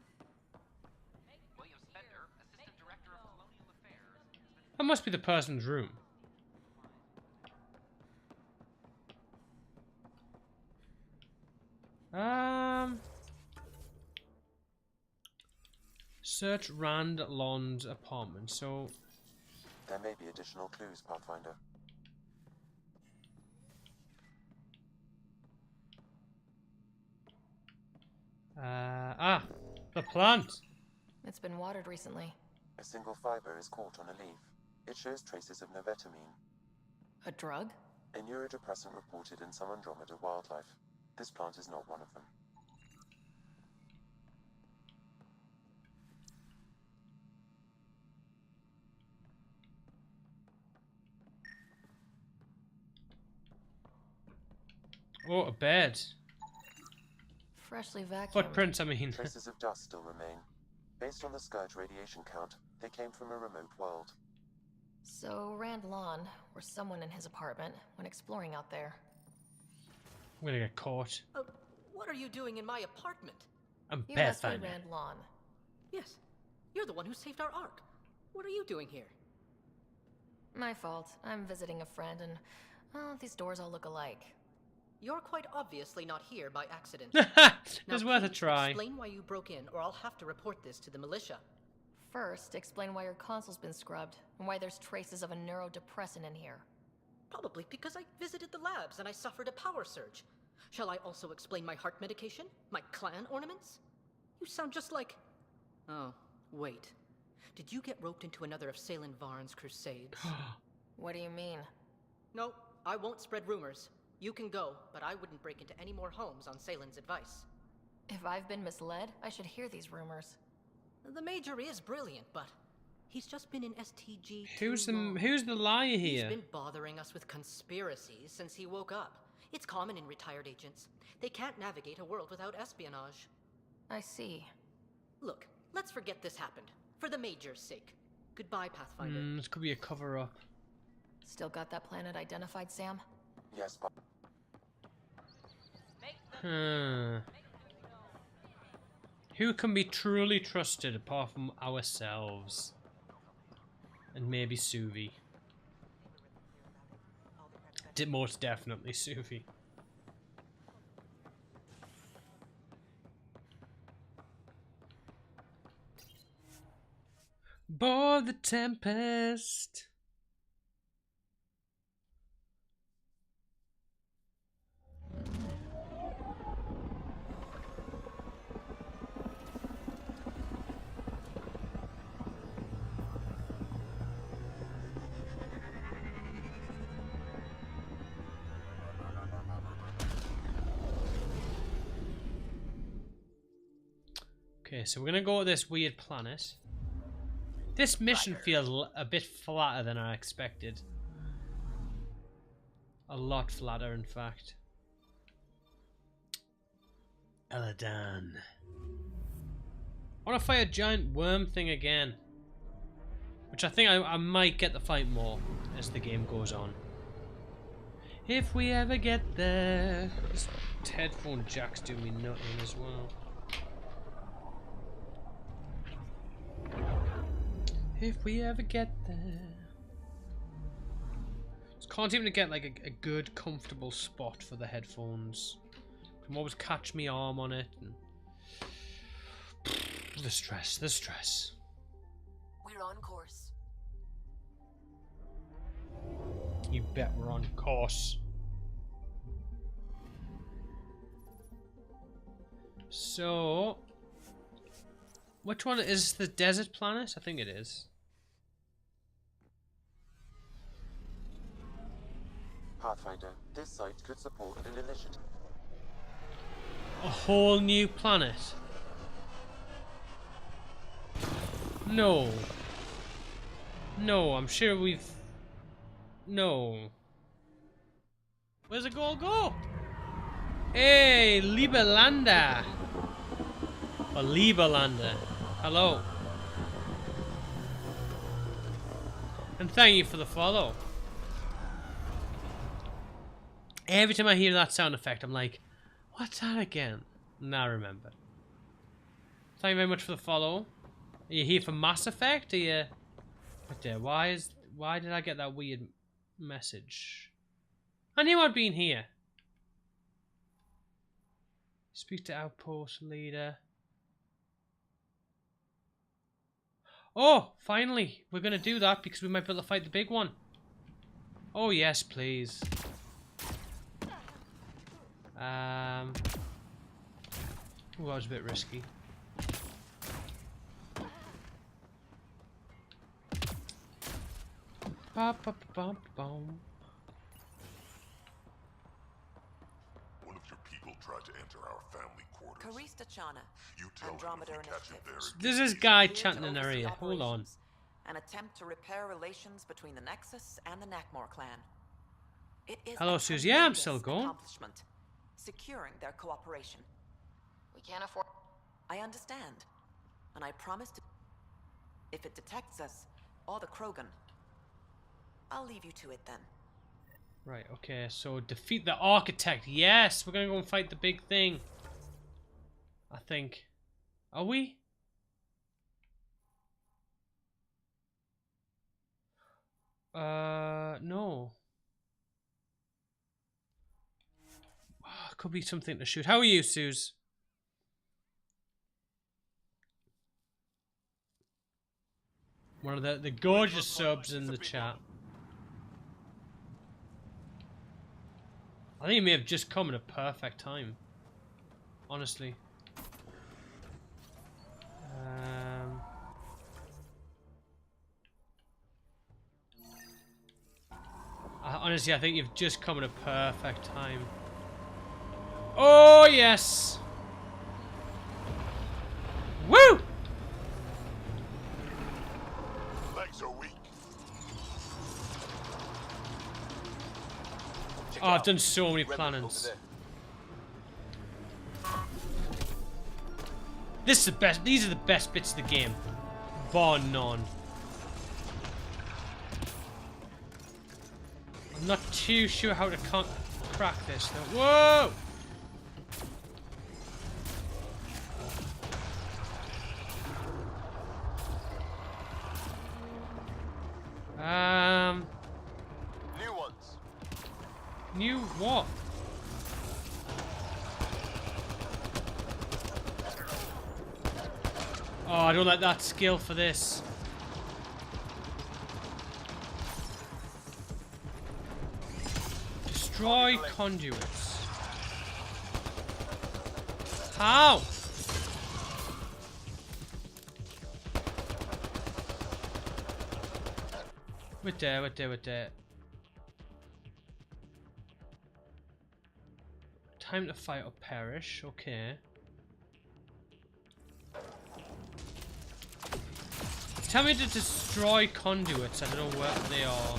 That must be the person's room. Search Rand Lond's apartment. So there may be additional clues, Pathfinder. The plant. It's been watered recently. A single fiber is caught on a leaf. It shows traces of novetamine. A drug? A neurodepressant reported in some Andromeda wildlife. This plant is not one of them. Oh, a bed. Freshly vacuumed. Footprints, I mean. Traces of dust still remain. Based on the Scourge radiation count, they came from a remote world. So Rand Lawn, or someone in his apartment, when exploring out there. I'm gonna get caught. What are you doing in my apartment? I'm You must be Pathfinder. Rand Lawn. Yes, you're the one who saved our Ark. What are you doing here? My fault. I'm visiting a friend and... Oh, these doors all look alike. You're quite obviously not here by accident. It's worth a try. Explain why you broke in, or I'll have to report this to the militia. First, explain why your console's been scrubbed, and why there's traces of a neurodepressant in here. Probably because I visited the labs and I suffered a power surge. Shall I also explain my heart medication? My clan ornaments? You sound just like... Oh, wait. Did you get roped into another of Salen Varn's crusades? What do you mean? No, I won't spread rumors. You can go, but I wouldn't break into any more homes on Salen's advice. If I've been misled, I should hear these rumors. The Major is brilliant, but he's just been in STG Who's the liar here? He's been bothering us with conspiracies since he woke up. It's common in retired agents. They can't navigate a world without espionage. I see. Look, let's forget this happened. For the Major's sake. Goodbye, Pathfinder. This could be a cover-up. Still got that planet identified, Sam? Yes, but... Who can be truly trusted apart from ourselves? And maybe Suvi. Most definitely Suvi. Board the Tempest. Okay, so we're gonna go to this weird planet. This mission feels a bit flatter than I expected. A lot flatter, in fact. Eladan. I want to fight a giant worm thing again. Which I think I might get the fight more as the game goes on. If we ever get there. This headphone jack's doing me nothing as well. If we ever get there. Just can't even get like a good, comfortable spot for the headphones. Can always catch me arm on it. And the stress, the stress. We're on course. You bet we're on course. So, which one is the desert planet? I think it is. Pathfinder, this site could support an initiative. A whole new planet? No. No, I'm sure we've... No. Where's the goal go? Hey, Lieberlander. Or Lieberlander. Hello. And thank you for the follow. Every time I hear that sound effect, I'm like, what's that again? Now I remember. Thank you very much for the follow. Are you here for Mass Effect? Are you... Right there. Why did I get that weird message? I knew I'd been here. Speak to outpost leader. Oh, finally. We're going to do that because we might be able to fight the big one. Oh, yes, please. Ooh, that was a bit risky. Ba, ba, ba, ba. One of your people tried to enter our family quarters. Karista Chana, You tell Andromeda him if we catch him Initiative. there This is guy chanting in our ear. Hold on. An attempt to repair relations between the Nexus and the Nakmor clan. It is Hello, a Susie. Yeah, I'm tremendous still going. accomplishment, securing their cooperation. We can't afford... I understand. And I promise to... If it detects us, or the Krogan, I'll leave you to it then. Right, okay, so defeat the architect. Yes, we're gonna go and fight the big thing. I think. Are we? No. Could be something to shoot. How are you, Suze? One of the gorgeous subs in the chat. I think it may have just come at a perfect time. Honestly. Honestly, I think you've just come at a perfect time. Oh, yes! Woo! Legs are weak. Oh, I've done so many planets. This is the best. These are the best bits of the game, bar none. I'm not too sure how to crack this though. Whoa! New ones. New what? Oh, I don't like that skill for this. Destroy conduits. How? Wait there. Time to fight or perish, okay. Tell me to destroy conduits. I don't know where they are.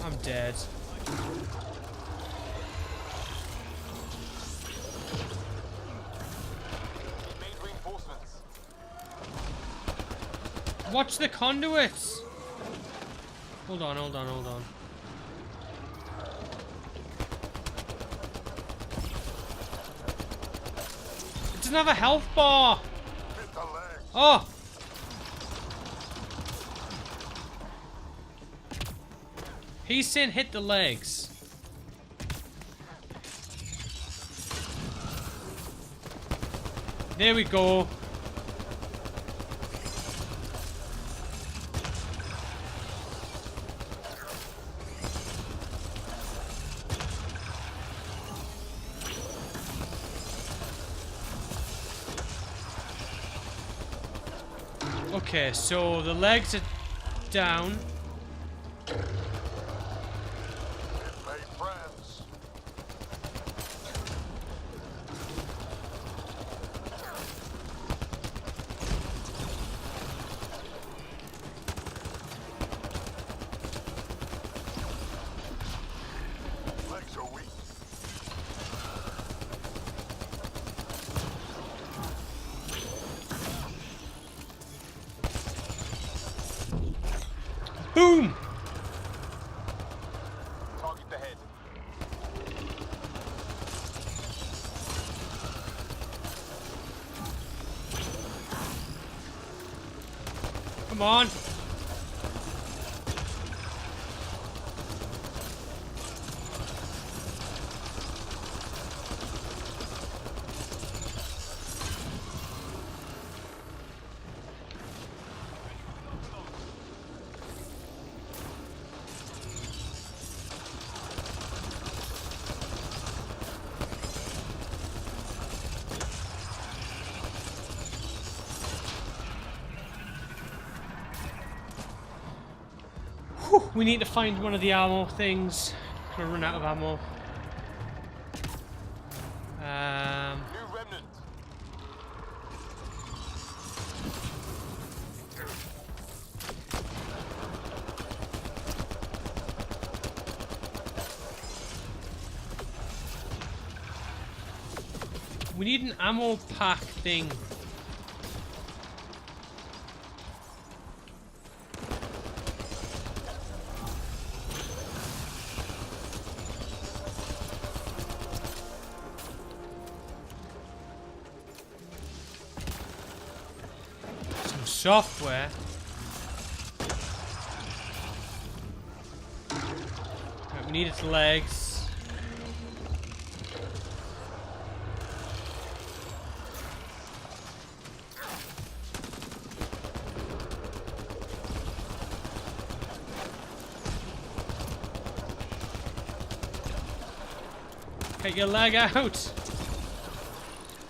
I'm dead. Watch the conduits! Hold on, hold on, hold on. It doesn't have a health bar! Oh! He's saying hit the legs. There we go. Okay, so the legs are down. Boom! Target the head. Come on! We need to find one of the ammo things. Gonna run out of ammo. New remnant. We need an ammo pack thing. Software. Right, we need its legs. Take your leg out.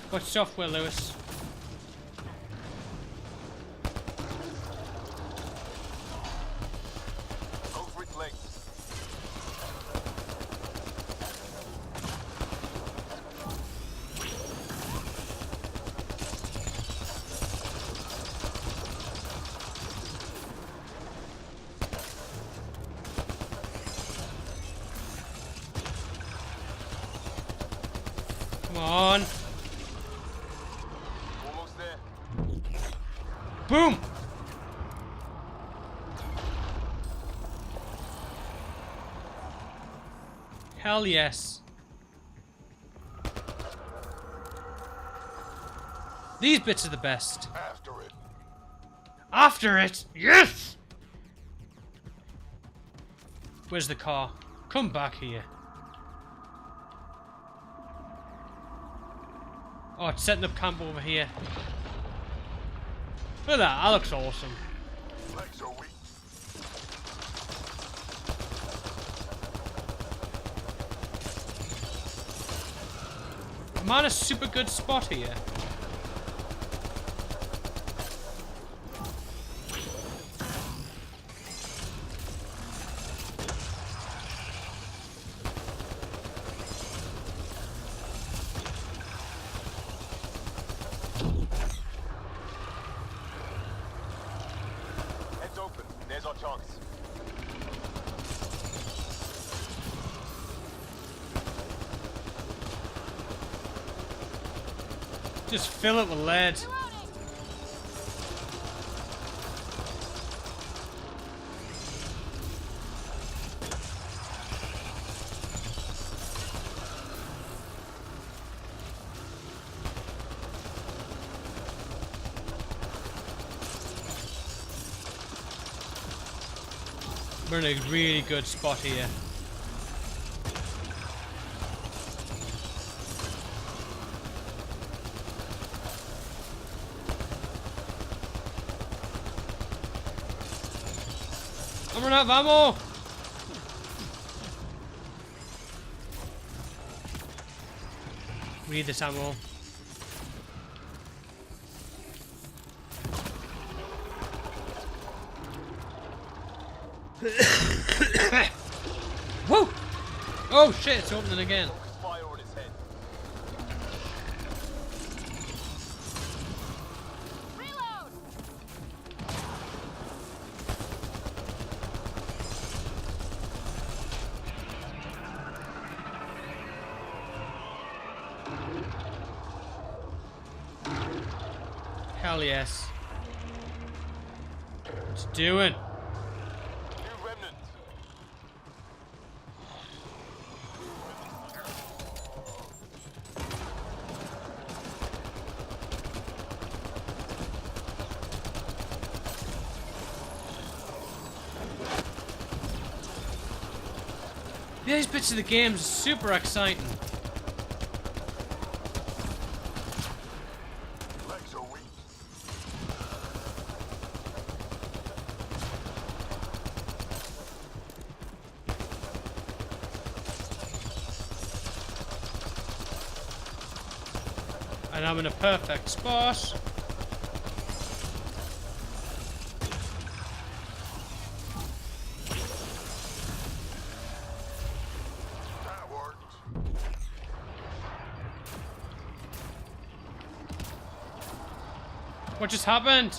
What software, Lewis? Come on. Almost there. Boom! Hell yes. These bits are the best. After it. After it! Yes! Where's the car? Come back here. Oh, it's setting up camp over here. Look at that, that looks awesome. Legs are weak. I'm on a super good spot here. Here's our chance. Just fill it with lead. We're in a really good spot here. I'm running out of ammo! We need this ammo. Whoa! Oh shit, it's opening again. Fire on his head. Hell yes. What's it doing? New remnant. These bits of the game are super exciting. Legs are weak. And I'm in a perfect spot. That worked. What just happened?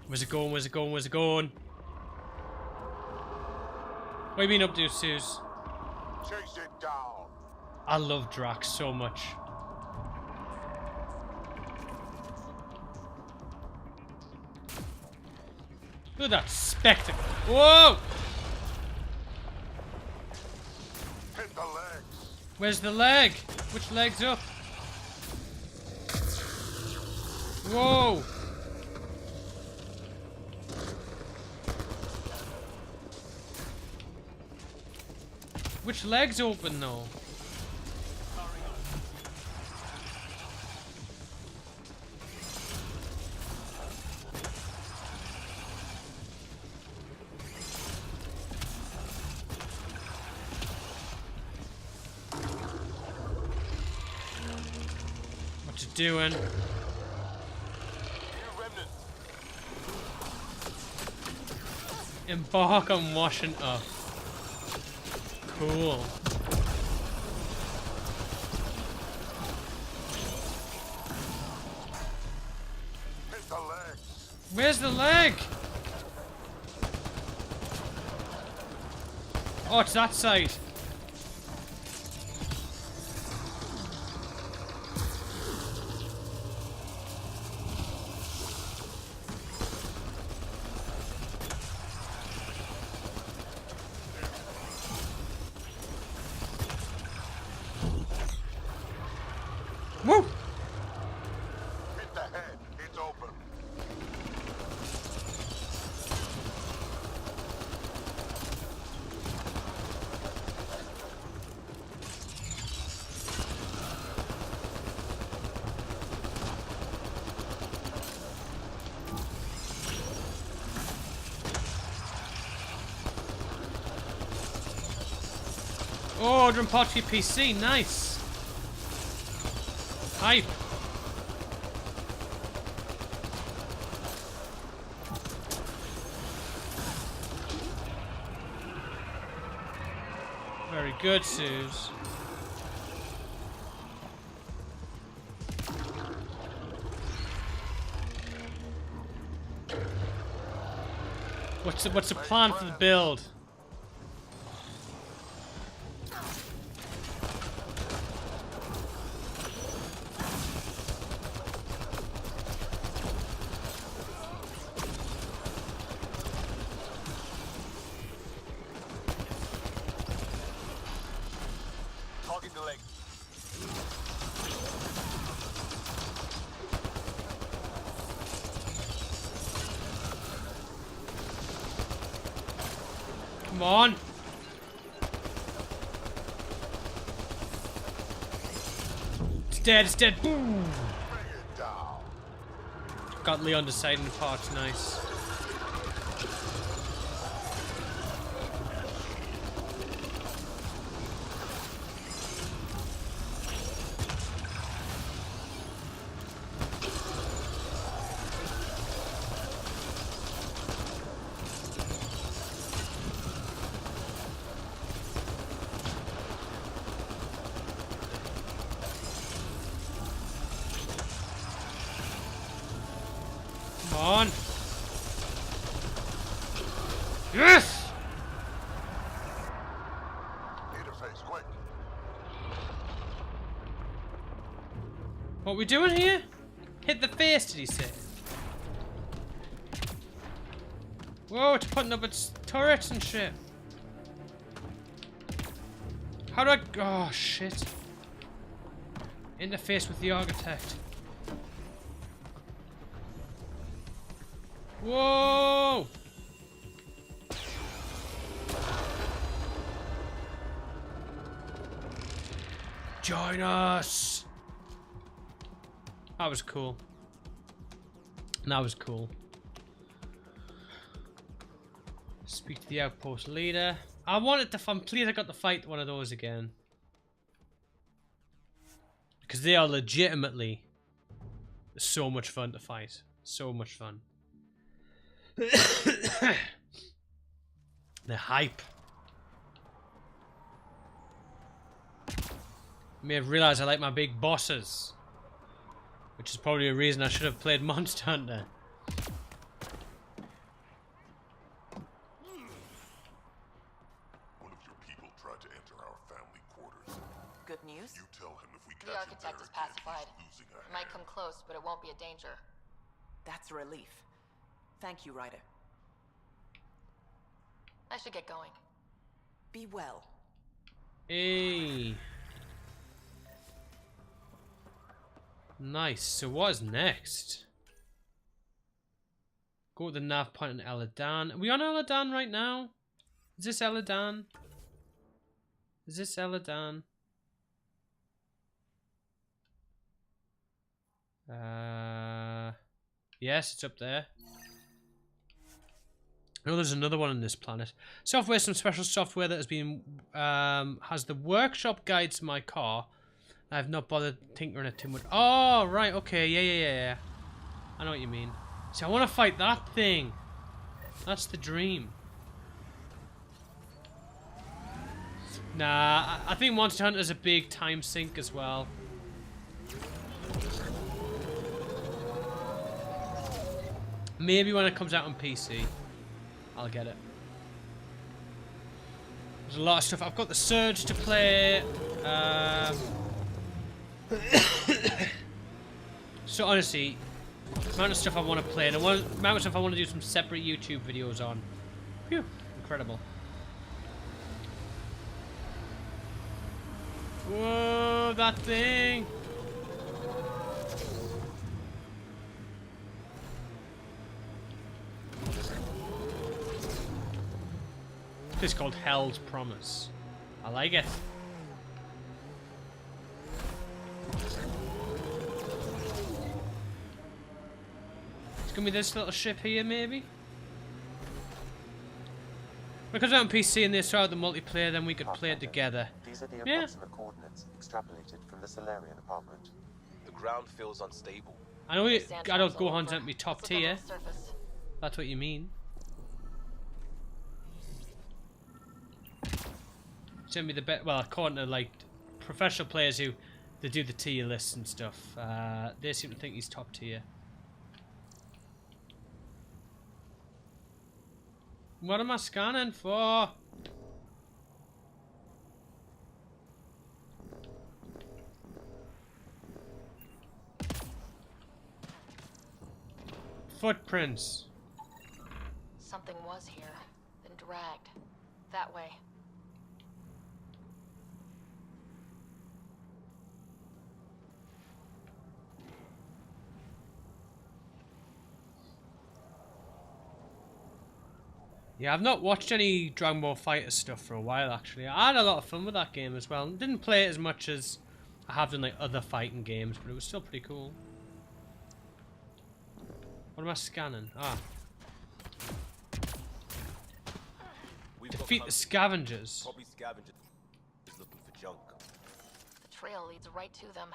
Where's it going? Where's it going? Where's it going? What have you been up to, Suze? Chase it down. I love Drax so much. Look at that spectacle. Whoa! Hit the legs. Where's the leg? Which leg's up? Whoa! Which leg's open though? What you doing? Embark on washing up. Cool. Hit the legs. Where's the leg? Oh, it's that side. Woo! Hit the head. It's open. Oh, drum part for your PC, nice. Hype. Very good, Suze. What's the plan for the build? Target the leg. Come on. It's dead, it's dead. Boom. Got Leon deciding the parts, nice. Come on. Yes! Interface, quick. What we doing here? Hit the face, did he say? Whoa, it's putting up its turrets and shit. How do I... Oh, shit. Interface with the architect. Whoa! Join us! That was cool. That was cool. Speak to the outpost leader. I wanted to... I'm pleased I got to fight one of those again. Because they are legitimately so much fun to fight. So much fun. The hype. You may have realized I like my big bosses. Which is probably a reason I should have played Monster Hunter. One of your people tried to enter our family quarters. Good news? You tell him if we The catch him there architect is again, pacified. he's losing a Might come close, but it won't be a danger. That's a relief. Thank you, Ryder. I should get going. Be well. Hey. Nice. So what is next? Go to the nav point in Eladan. Are we on Eladan right now? Is this Eladan? Is this Eladan? Yes, it's up there. Oh, there's another one on this planet. Software, some special software that has been has the workshop guides to my car. I have not bothered tinkering it too much. Oh, right, okay, yeah. I know what you mean. See, I want to fight that thing. That's the dream. Nah, I think Monster Hunter is a big time sink as well. Maybe when it comes out on PC, I'll get it. There's a lot of stuff. I've got the Surge to play. So honestly, the amount of stuff I want to play and the amount of stuff I want to do some separate YouTube videos on. Phew, incredible. Whoa, that thing! This is called Hell's Promise. I like it. It's gonna be this little ship here, maybe? When it comes out on PC and they start the multiplayer, then we could play it together. These are the Yeah. approximate coordinates extrapolated from the Solarian apartment. The ground feels unstable. I know I don't Gohan sent me top tier. That's what you mean. Sent me the best. Well, according to like professional players who they do the tier lists and stuff, they seem to think he's top tier. What am I scanning for? Footprints. Something was here, then dragged. That way. Yeah, I've not watched any Dragon Ball Fighter stuff for a while, actually. I had a lot of fun with that game as well. Didn't play it as much as I have done like other fighting games, but it was still pretty cool. What am I scanning? Ah. Defeat the scavengers. Probably scavengers looking for junk. The trail leads right to them.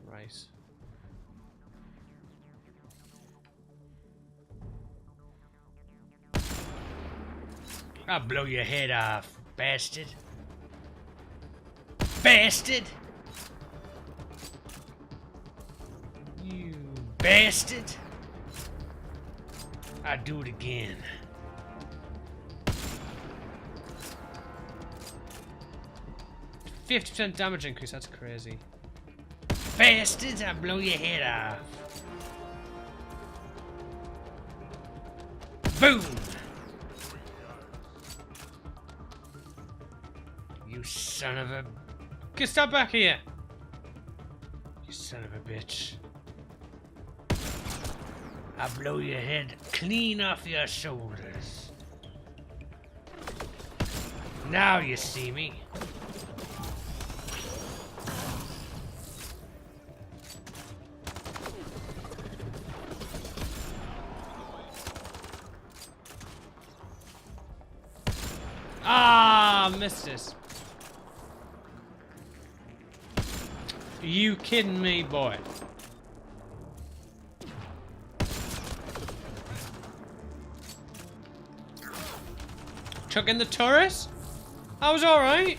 Right. I'll blow your head off, bastard. Bastard! You bastard! I'll do it again. %50 damage increase, that's crazy. Bastards, I'll blow your head off. Boom! You son of a... Get stop back here! You son of a bitch. I'll blow your head clean off your shoulders. Now you see me. Ah, missed this. You kidding me, boy? Chuck in the turret? I was alright.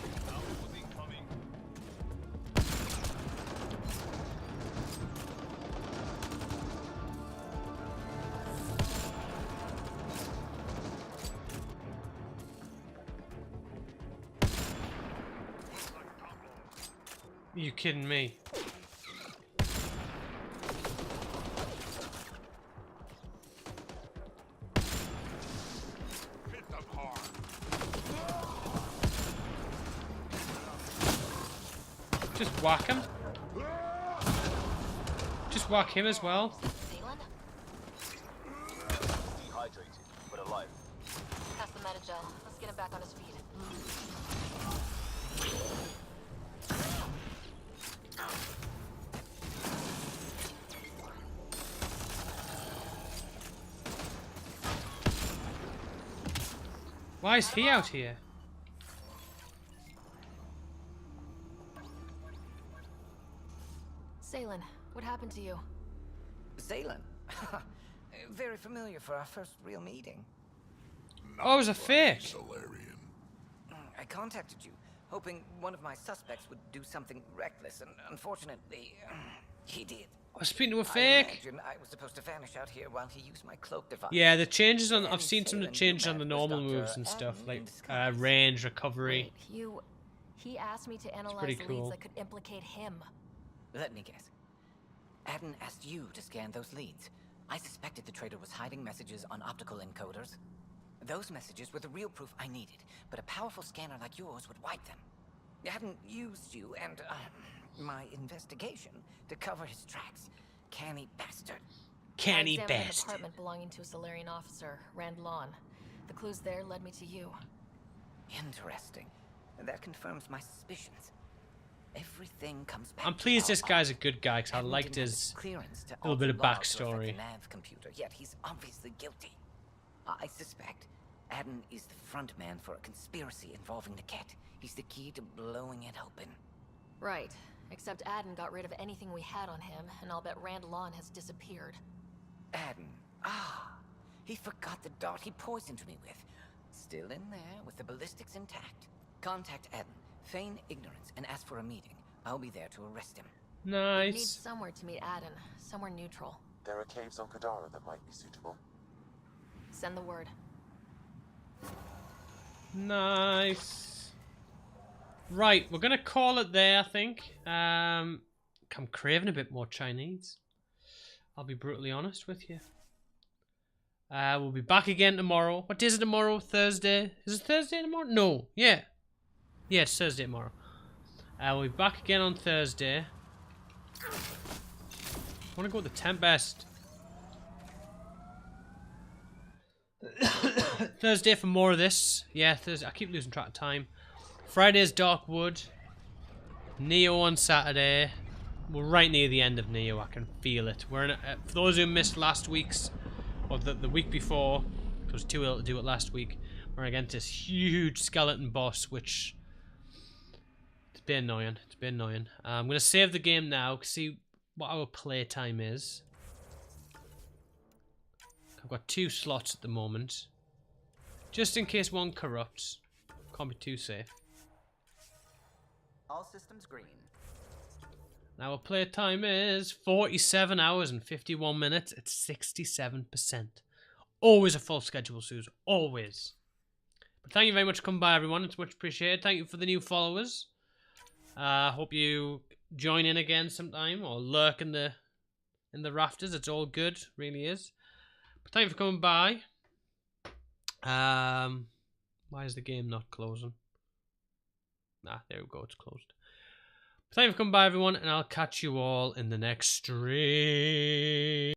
You kidding me? Just whack him. Just whack him as well. Dehydrated, but alive. Pass the metagel. Let's get him back on his feet. Why is he out here? Salen, what happened to you? Salen? Very familiar for our first real meeting. Oh, it was a fake. I contacted you, hoping one of my suspects would do something reckless, and unfortunately, he did. I was speaking to a I fake. imagine I was supposed to vanish out here while he used my cloak device. Yeah, the changes on. I've seen some of the changes on the normal moves and stuff, like range, recovery. Wait, he asked me to analyze pretty the cool. leads that could implicate him. Let me guess. Adden asked you to scan those leads. I suspected the traitor was hiding messages on optical encoders. Those messages were the real proof I needed, but a powerful scanner like yours would wipe them. Adden used you and my investigation to cover his tracks. Canny bastard. Canny I examined an bastard. apartment belonging to a Solarian officer, Rand Lawn. The clues there led me to you. Interesting. That confirms my suspicions. Everything comes back. I'm pleased this guy's a good guy because I liked his little bit of backstory. Nav computer, yet he's obviously guilty. I suspect Adden is the front man for a conspiracy involving the Ket. He's the key to blowing it open. Right. Except Adden got rid of anything we had on him, and I'll bet Rand Lawn has disappeared. Adden. Ah. He forgot the dart he poisoned me with. Still in there, with the ballistics intact. Contact Adden, feign ignorance, and ask for a meeting. I'll be there to arrest him. We need Nice. somewhere to meet Adden. Somewhere neutral. There are caves on Kadara that might be suitable. Send the word. Nice. Right, we're gonna call it there, I think. I'm craving a bit more Chinese. I'll be brutally honest with you. We'll be back again tomorrow. What day is it tomorrow? Thursday? Is it Thursday tomorrow? No. Yeah. Yeah, it's Thursday tomorrow. We'll be back again on Thursday. I want to go with the Tempest. Thursday for more of this. Yeah, Thursday. I keep losing track of time. Friday's Darkwood. Neo on Saturday. We're right near the end of Neo. I can feel it. We're in for those who missed last week's, or the week before, it was too ill to do it last week. We're against this huge skeleton boss, which it's been annoying. It's been annoying. I'm gonna save the game now. See what our play time is. I've got 2 slots at the moment, just in case one corrupts. Can't be too safe. All systems green. Now our play time is 47 hours and 51 minutes at 67%. Always a full schedule, Suze. Always. But thank you very much for coming by, everyone. It's much appreciated. Thank you for the new followers. Hope you join in again sometime or lurk in the rafters. It's all good, really is. But thank you for coming by. Why is the game not closing? There we go. It's closed. Thank you for coming by, everyone, and I'll catch you all in the next stream.